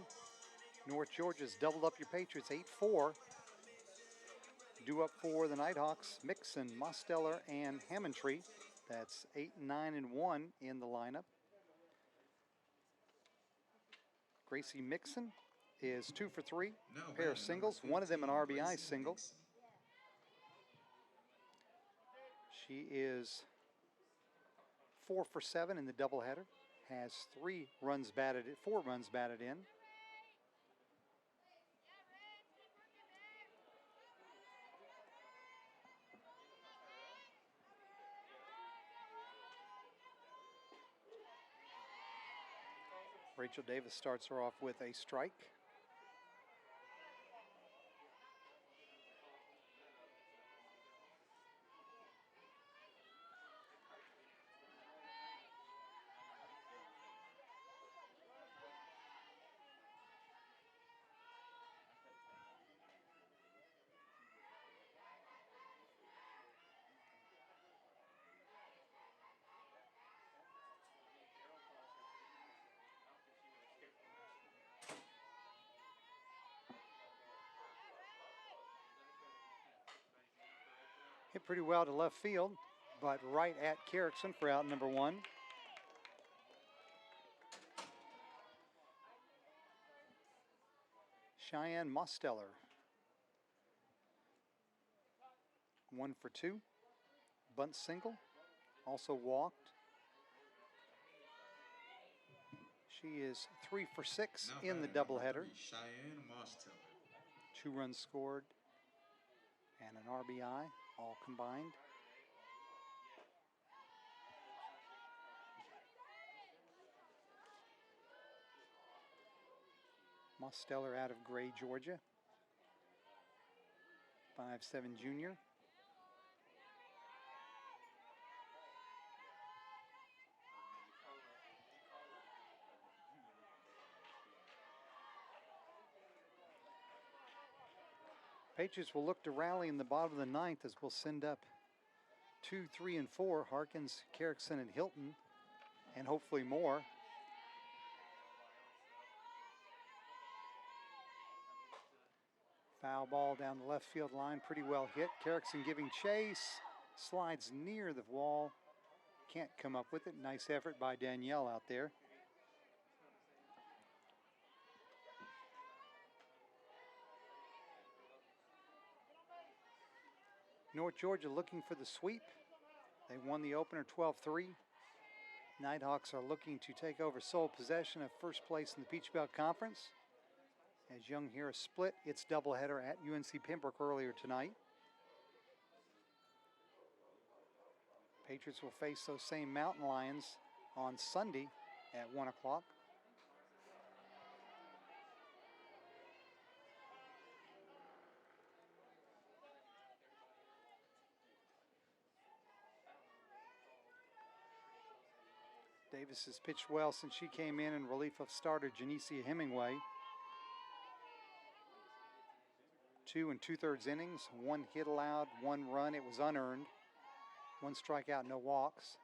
North Georgia's doubled up your Patriots 8-4. Due up for the Nighthawks, Mixon, Mosteller, and Hammondtree. That's 8, 9, and 1 in the lineup. Gracie Mixon is 2 for 3. A pair of singles, one of them an RBI single. She is 4 for 7 in the doubleheader. Has 4 runs batted in. Rachel Davis starts her off with a strike. Hit pretty well to left field, but right at Carrickson for out number 1. Cheyenne Mosteller, 1 for 2. Bunt single, also walked. She is 3 for 6 in the doubleheader. Cheyenne Mosteller. 2 runs scored and an RBI, all combined. Mosteller out of Gray, Georgia. 5'7" junior. Patriots will look to rally in the bottom of the 9th as we'll send up 2, 3, and 4. Harkins, Carrickson, and Hilton, and hopefully more. Foul ball down the left field line, pretty well hit. Carrickson giving chase, slides near the wall. Can't come up with it. Nice effort by Danielle out there. North Georgia looking for the sweep. They won the opener 12-3. Nighthawks are looking to take over sole possession of first place in the Peach Belt Conference. As Young Harris split its doubleheader at UNC Pembroke earlier tonight. Patriots will face those same Mountain Lions on Sunday at 1 o'clock. Davis has pitched well since she came in relief of starter Janicia Hemingway. 2 2/3 innings, 1 hit allowed, 1 run. It was unearned. 1 strikeout, no walks.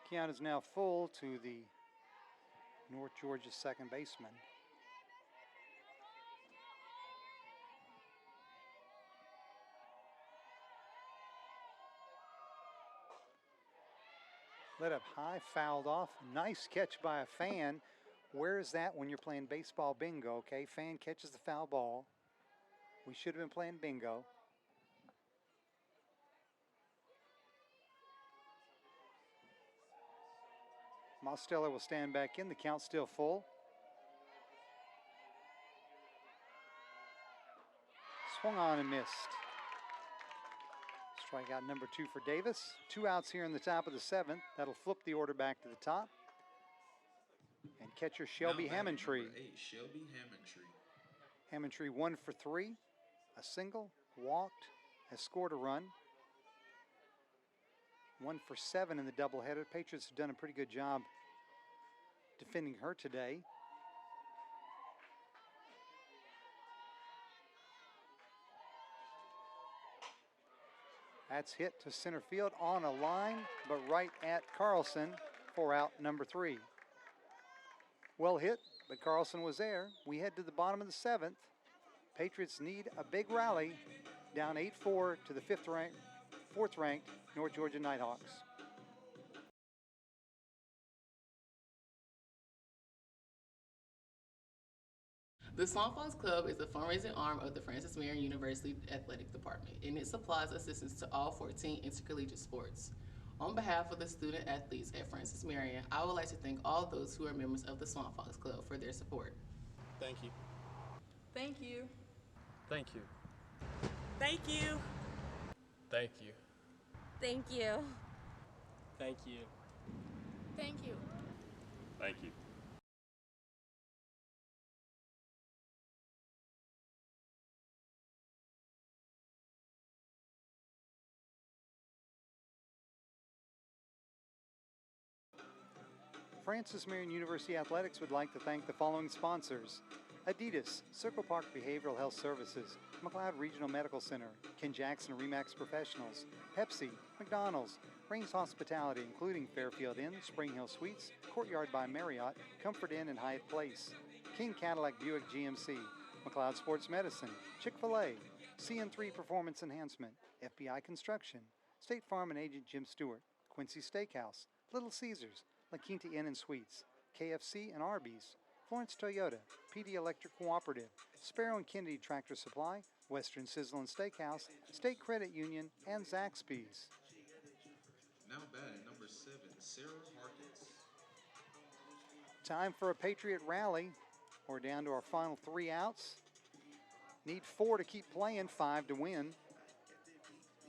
Count is now full to the North Georgia second baseman. Let up high, fouled off. Nice catch by a fan. Where is that when you're playing baseball bingo? Okay, fan catches the foul ball. We should have been playing bingo. Mosteller will stand back in. The count's still full. Swung on and missed. Strikeout number 2 for Davis. 2 outs here in the top of the 7th. That'll flip the order back to the top. And catcher Shelby Hammondtree. Number 8, Shelby Hammondtree. Hammondtree 1 for 3. A single, walked, has scored a run. 1 for 7 in the doubleheader. Patriots have done a pretty good job defending her today. That's hit to center field on a line, but right at Carlson for out number 3. Well hit, but Carlson was there. We head to the bottom of the 7th. Patriots need a big rally, down 8-4 to the 4th ranked North Georgia Nighthawks. The Swanfox Club is the fundraising arm of the Francis Marion University Athletic Department, and it supplies assistance to all 14 intercollegiate sports. On behalf of the student athletes at Francis Marion, I would like to thank all those who are members of the Swanfox Club for their support. Thank you. Thank you. Thank you. Thank you. Thank you. Thank you. Thank you. Thank you. Thank you. Francis Marion University Athletics would like to thank the following sponsors: Adidas, Circle Park Behavioral Health Services, McLeod Regional Medical Center, Ken Jackson Remax Professionals, Pepsi, McDonald's, Rains Hospitality, including Fairfield Inn, Spring Hill Suites, Courtyard by Marriott, Comfort Inn and Hyatt Place, King Cadillac Buick GMC, McLeod Sports Medicine, Chick-fil-A, CN3 Performance Enhancement, FBI Construction, State Farm and Agent Jim Stewart, Quincy Steakhouse, Little Caesars, La Quinta Inn and Suites, KFC and Arby's, Florence Toyota, PD Electric Cooperative, Sparrow and Kennedy Tractor Supply, Western Sizzle and Steakhouse, State Credit Union, and Zaxby's. Now batting number 7, Sarah Harkins. Time for a Patriot rally. We're down to our final 3 outs. Need 4 to keep playing, 5 to win.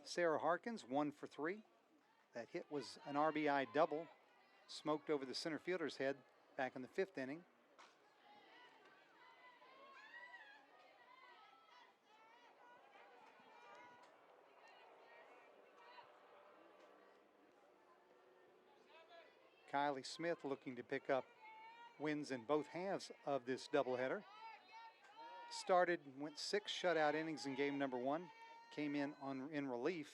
Sarah Harkins, 1 for 3. That hit was an RBI double. Smoked over the center fielder's head back in the 5th inning. Kylie Smith looking to pick up wins in both halves of this doubleheader. Went 6 shutout innings in game number 1. Came in relief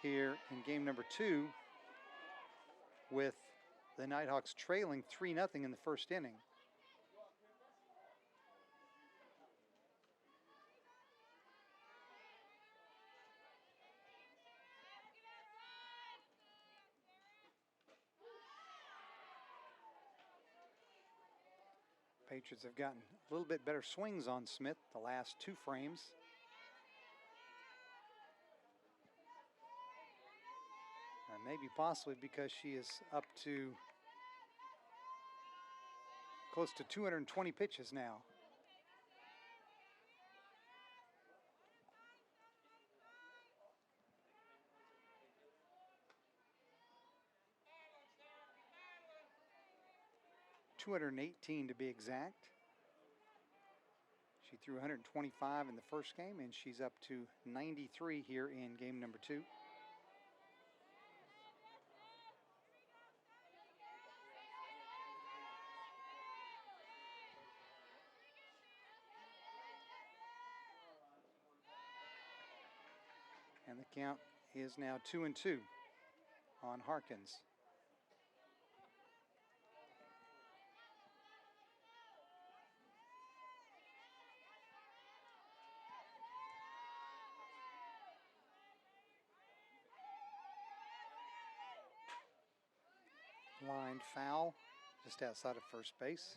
here in game number 2 with the Nighthawks trailing 3-0 in the first inning. Patriots have gotten a little bit better swings on Smith the last 2 frames. And maybe possibly because she is up to close to 220 pitches now. .218 to be exact. She threw 125 in the first game, and she's up to 93 here in game number 2. And the count is now 2-2 on Harkins. Line foul just outside of first base.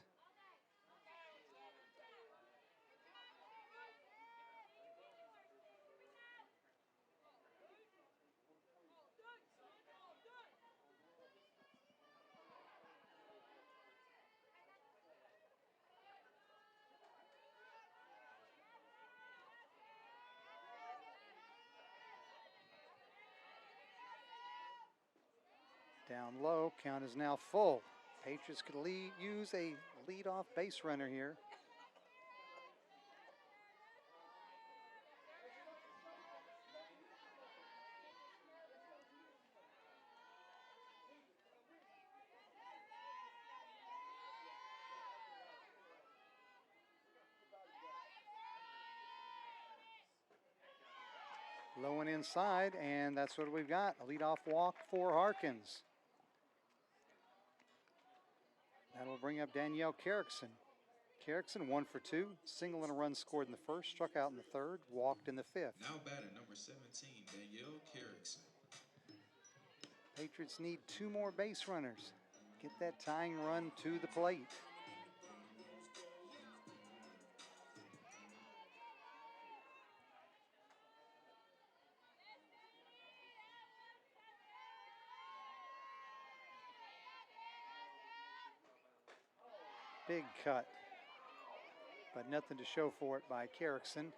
Down low, count is now full. Patriots could use a leadoff base runner here. Low and inside, and that's what we've got. A leadoff walk for Harkins. That'll bring up Danielle Carrickson. Carrickson 1 for 2, single and a run scored in the first, struck out in the third, walked in the fifth. Now batting number 17, Danielle Carrickson. Patriots need 2 more base runners. Get that tying run to the plate. Big cut, but nothing to show for it by Carrickson.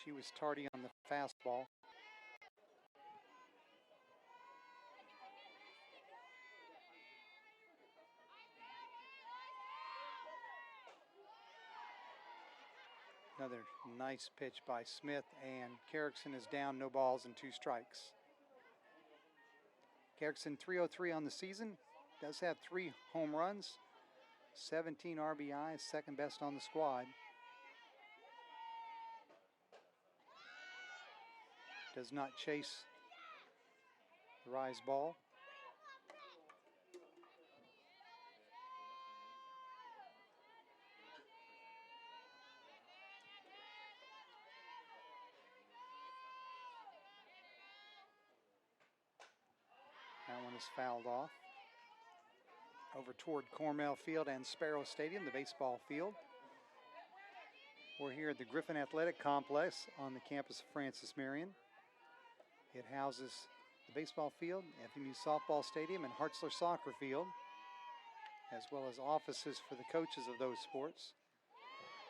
She was tardy on the fastball. Another nice pitch by Smith, and Carrickson is down, no balls and 2 strikes. Carrickson 303 on the season, does have 3 home runs, 17 RBIs, second best on the squad. Does not chase the rise ball. That one is fouled off. Over toward Cornell Field and Sparrow Stadium, the baseball field. We're here at the Griffin Athletic Complex on the campus of Francis Marion. It houses the baseball field, FMU softball stadium, and Hartzler soccer field, as well as offices for the coaches of those sports.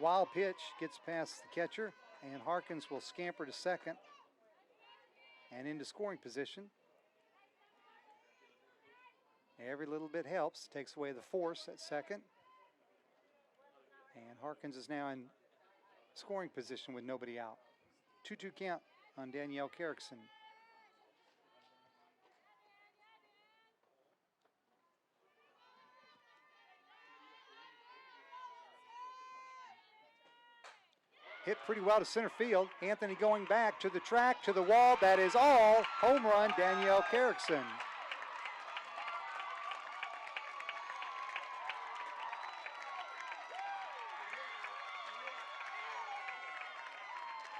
Wild pitch gets past the catcher, and Harkins will scamper to second and into scoring position. Every little bit helps, takes away the force at second. And Harkins is now in scoring position with nobody out. 2-2 count on Danielle Carrickson. Hit pretty well to center field. Anthony going back to the track, to the wall. That is all. Home run, Danielle Carrickson.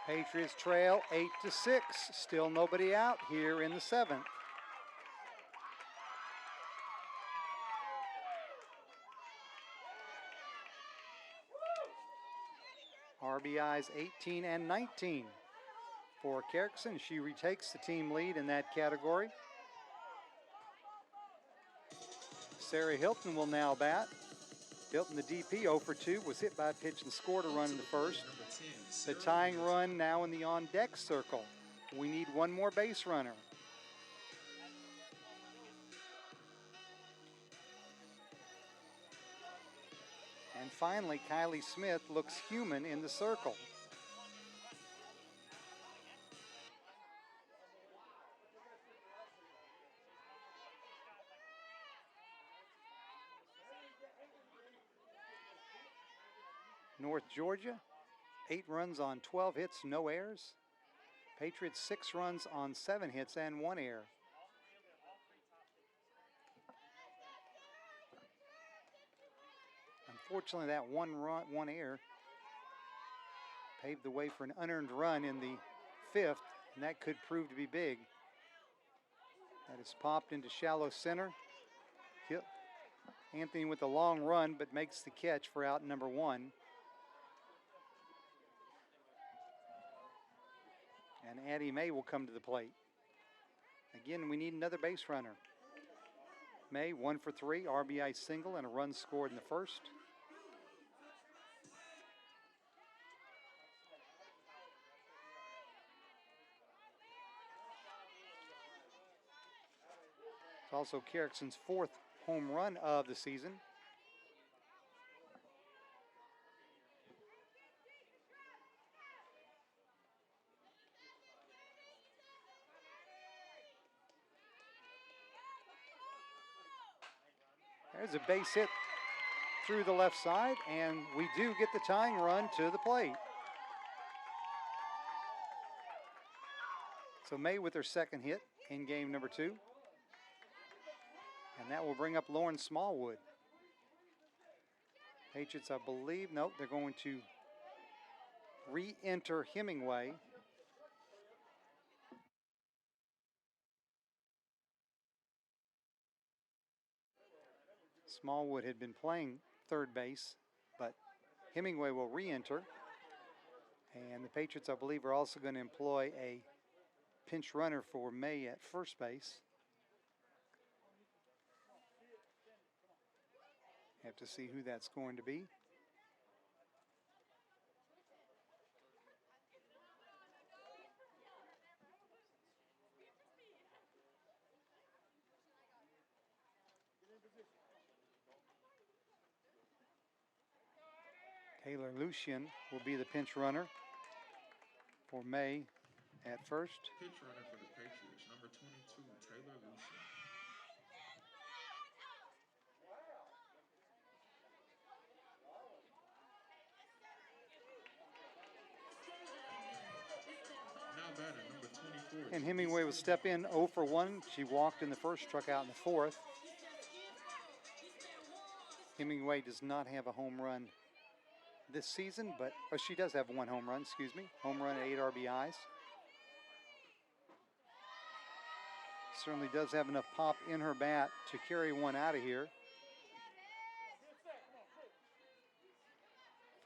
Patriots trail 8-6. Still nobody out here in the 7th. RBIs 18 and 19 for Kerrickson. She retakes the team lead in that category. Sarah Hilton will now bat. Hilton, the DP, 0 for 2, was hit by a pitch and scored a run in the first. The tying run now in the on-deck circle. We need one more base runner. And finally, Kylie Smith looks human in the circle. North Georgia, 8 runs on 12 hits, no errors. Patriots, 6 runs on 7 hits and 1 error. Unfortunately, that one error paved the way for an unearned run in the 5th, and that could prove to be big. That is popped into shallow center. Anthony with a long run, but makes the catch for out number 1. And Addie May will come to the plate. Again, we need another base runner. May, 1 for 3, RBI single, and a run scored in the first. It's also Kerrickson's 4th home run of the season. There's a base hit through the left side, and we do get the tying run to the plate. So May with her 2nd hit in game number 2. And that will bring up Lauren Smallwood. Patriots, I believe, nope, they're going to re-enter Hemingway. Smallwood had been playing third base, but Hemingway will re-enter. And the Patriots, I believe, are also going to employ a pinch runner for May at first base. Have to see who that's going to be. Taylor Lucian will be the pinch runner for May at first. Pitch runner for the Patriots, number 22, Taylor Lucian. Now batter, number 24. And Hemingway will step in 0 for 1. She walked in the first, struck out in the 4th. Hemingway does not have a home run this season, but she does have 1 home run, excuse me. Home run and 8 RBIs. Certainly does have enough pop in her bat to carry one out of here.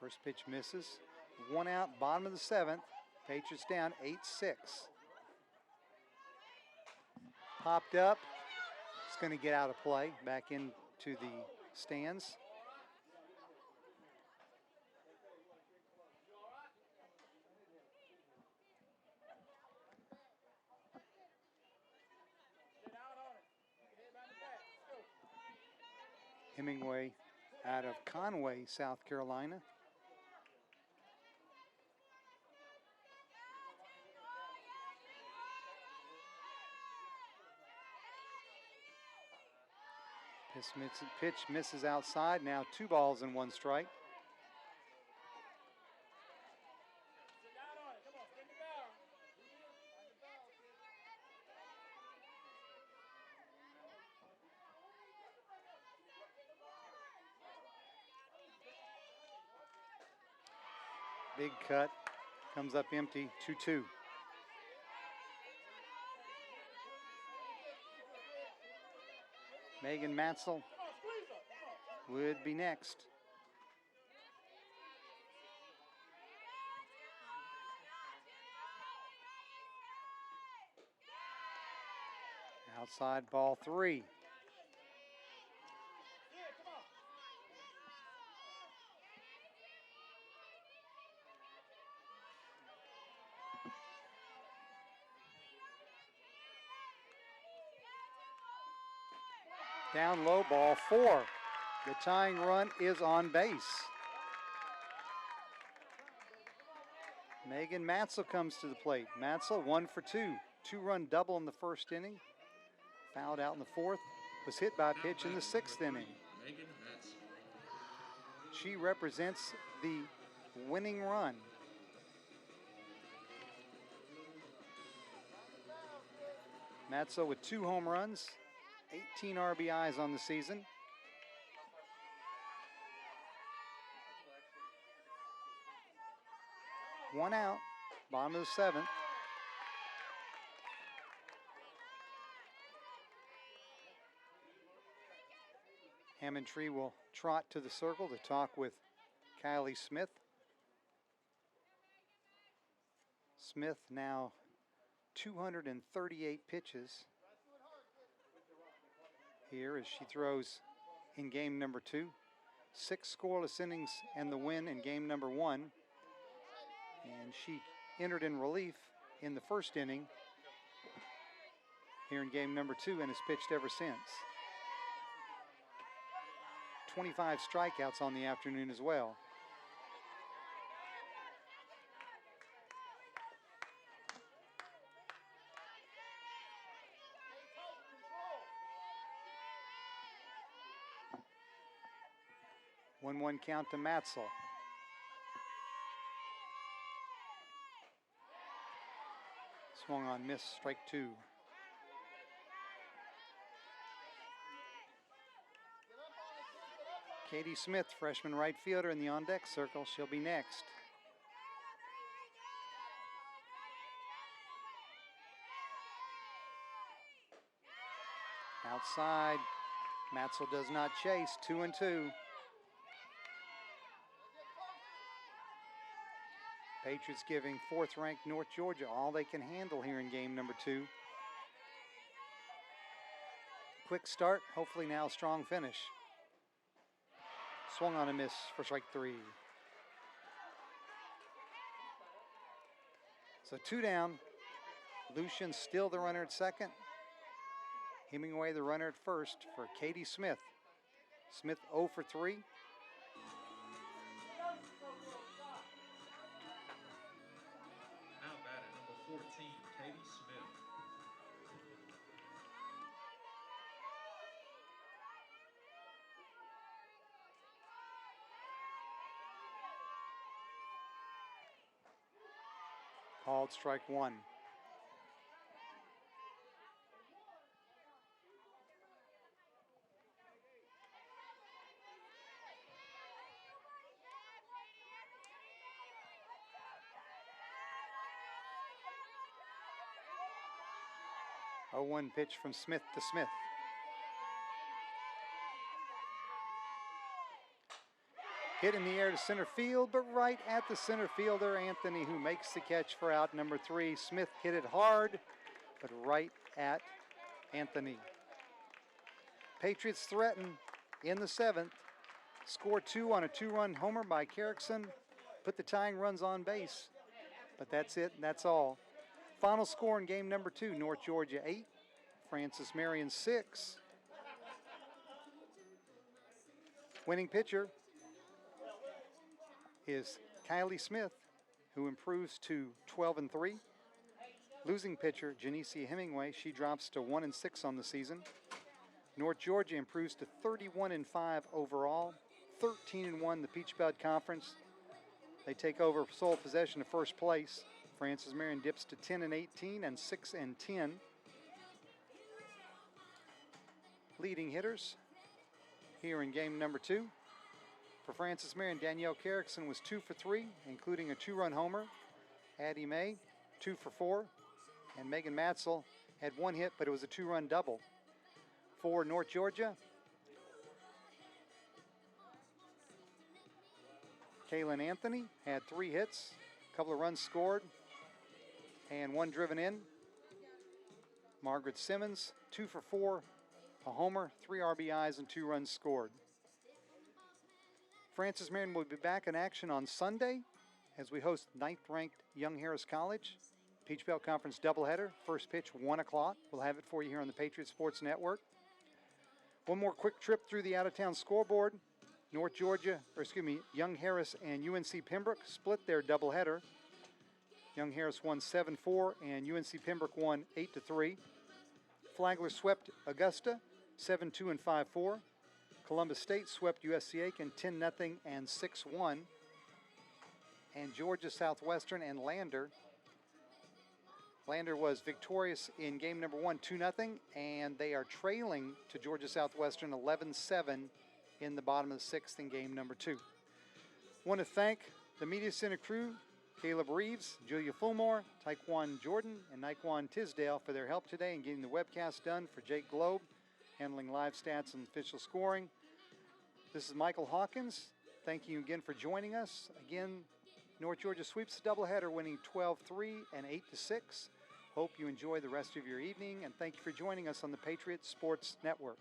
First pitch misses. 1 out, bottom of the 7th. Patriots down 8-6. Popped up. It's going to get out of play, back into the stands. Hemingway out of Conway, South Carolina. Pitch misses outside. Now 2 balls and 1 strike. Big cut, comes up empty, 2-2. Megan Matzel would be next. Outside ball 3. Down low, ball 4. The tying run is on base. Megan Matzel comes to the plate. Matzel 1 for 2. 2-run double in the first inning. Fouled out in the 4th. Was hit by a pitch in the 6th inning. Megan Matz. She represents the winning run. Matzo with 2 home runs, 18 RBIs on the season. One out, bottom of the 7th. Hammond-Tree will trot to the circle to talk with Kylie Smith. Smith now 238 pitches here as she throws in game number 2. 6 scoreless innings and the win in game number 1. And she entered in relief in the first inning here in game number 2 and has pitched ever since. 25 strikeouts on the afternoon as well. One count to Matzel. Swung on, miss, strike 2. Katie Smith, freshman right fielder in the on-deck circle. She'll be next. Outside, Matzel does not chase, 2-2. Patriots giving 4th-ranked North Georgia all they can handle here in game number 2. Quick start, hopefully now a strong finish. Swung on a miss for strike 3. So 2 down. Lucian still the runner at second. Hemingway the runner at first for Katie Smith. Smith 0 for 3. Now batting number 14, Katie Smith. Called strike 1. A 1 pitch from Smith to Smith. Hit in the air to center field, but right at the center fielder, Anthony, who makes the catch for out number 3. Smith hit it hard, but right at Anthony. Patriots threaten in the 7th. Score 2 on a 2-run homer by Carrickson. Put the tying runs on base, but that's it, and that's all. Final score in game number 2, North Georgia 8, Francis Marion 6. Winning pitcher is Kylie Smith, who improves to 12-3. Losing pitcher, Janicia Hemingway, she drops to 1-6 on the season. North Georgia improves to 31-5 overall, 13-1 the Peach Belt Conference. They take over sole possession of first place. Francis Marion dips to 10-18 and 6-10. Leading hitters here in game number 2. For Francis Marion, Danielle Carrickson was 2 for 3, including a 2-run homer. Addie May, 2 for 4. And Megan Matzel had 1 hit, but it was a 2-run double. For North Georgia, Kaylin Anthony had 3 hits, a couple of runs scored, and 1 driven in. Margaret Simmons, 2 for 4, a homer, 3 RBIs, and 2 runs scored. Francis Marion will be back in action on Sunday as we host 9th-ranked Young Harris College. Peach Belt Conference doubleheader. First pitch, 1 o'clock. We'll have it for you here on the Patriots Sports Network. One more quick trip through the out-of-town scoreboard. Young Harris and UNC Pembroke split their doubleheader. Young Harris won 7-4 and UNC Pembroke won 8-3. Flagler swept Augusta 7-2 and 5-4. Columbus State swept USC Aiken 10-0 and 6-1. And Georgia Southwestern and Lander was victorious in game number 1, 2-0, and they are trailing to Georgia Southwestern 11-7 in the bottom of the 6th in game number 2. Want to thank the Media Center crew, Caleb Reeves, Julia Fulmore, Taekwon Jordan, and Naquan Tisdale for their help today in getting the webcast done. For Jake Globe, handling live stats and official scoring. This is Michael Hawkins. Thank you again for joining us. Again, North Georgia sweeps the doubleheader, winning 12-3 and 8-6. Hope you enjoy the rest of your evening, and thank you for joining us on the Patriots Sports Network.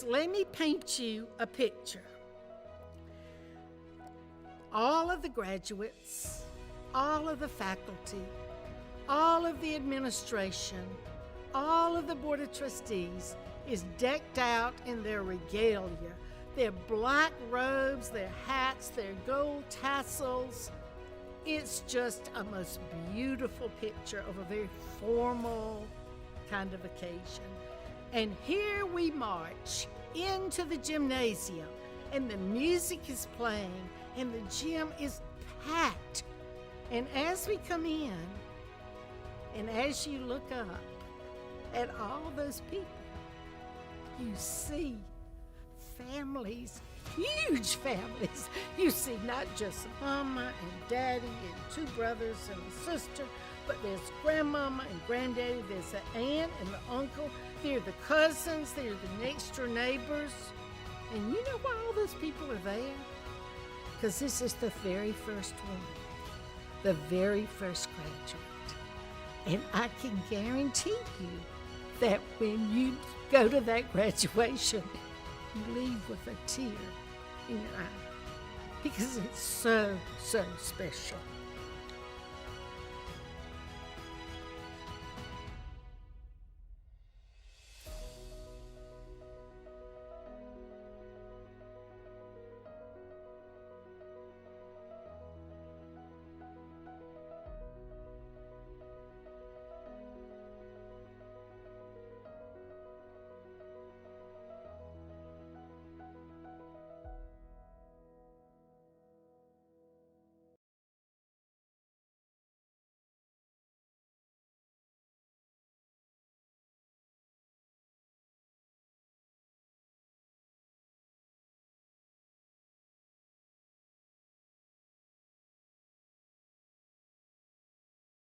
Let me paint you a picture. All of the graduates, all of the faculty, all of the administration, all of the Board of Trustees is decked out in their regalia, their black robes, their hats, their gold tassels. It's just a most beautiful picture of a very formal kind of occasion. And here we march into the gymnasium, and the music is playing, and the gym is packed. And as we come in, and as you look up at all those people, you see families, huge families. You see not just mama and daddy and 2 brothers and a sister, but there's grandmama and granddaddy, there's the aunt and the uncle, they're the cousins, they're the next door neighbors. And you know why all those people are there? Because this is the very first one, the very first graduate. And I can guarantee you that when you go to that graduation, you leave with a tear in your eye, because it's so, so special.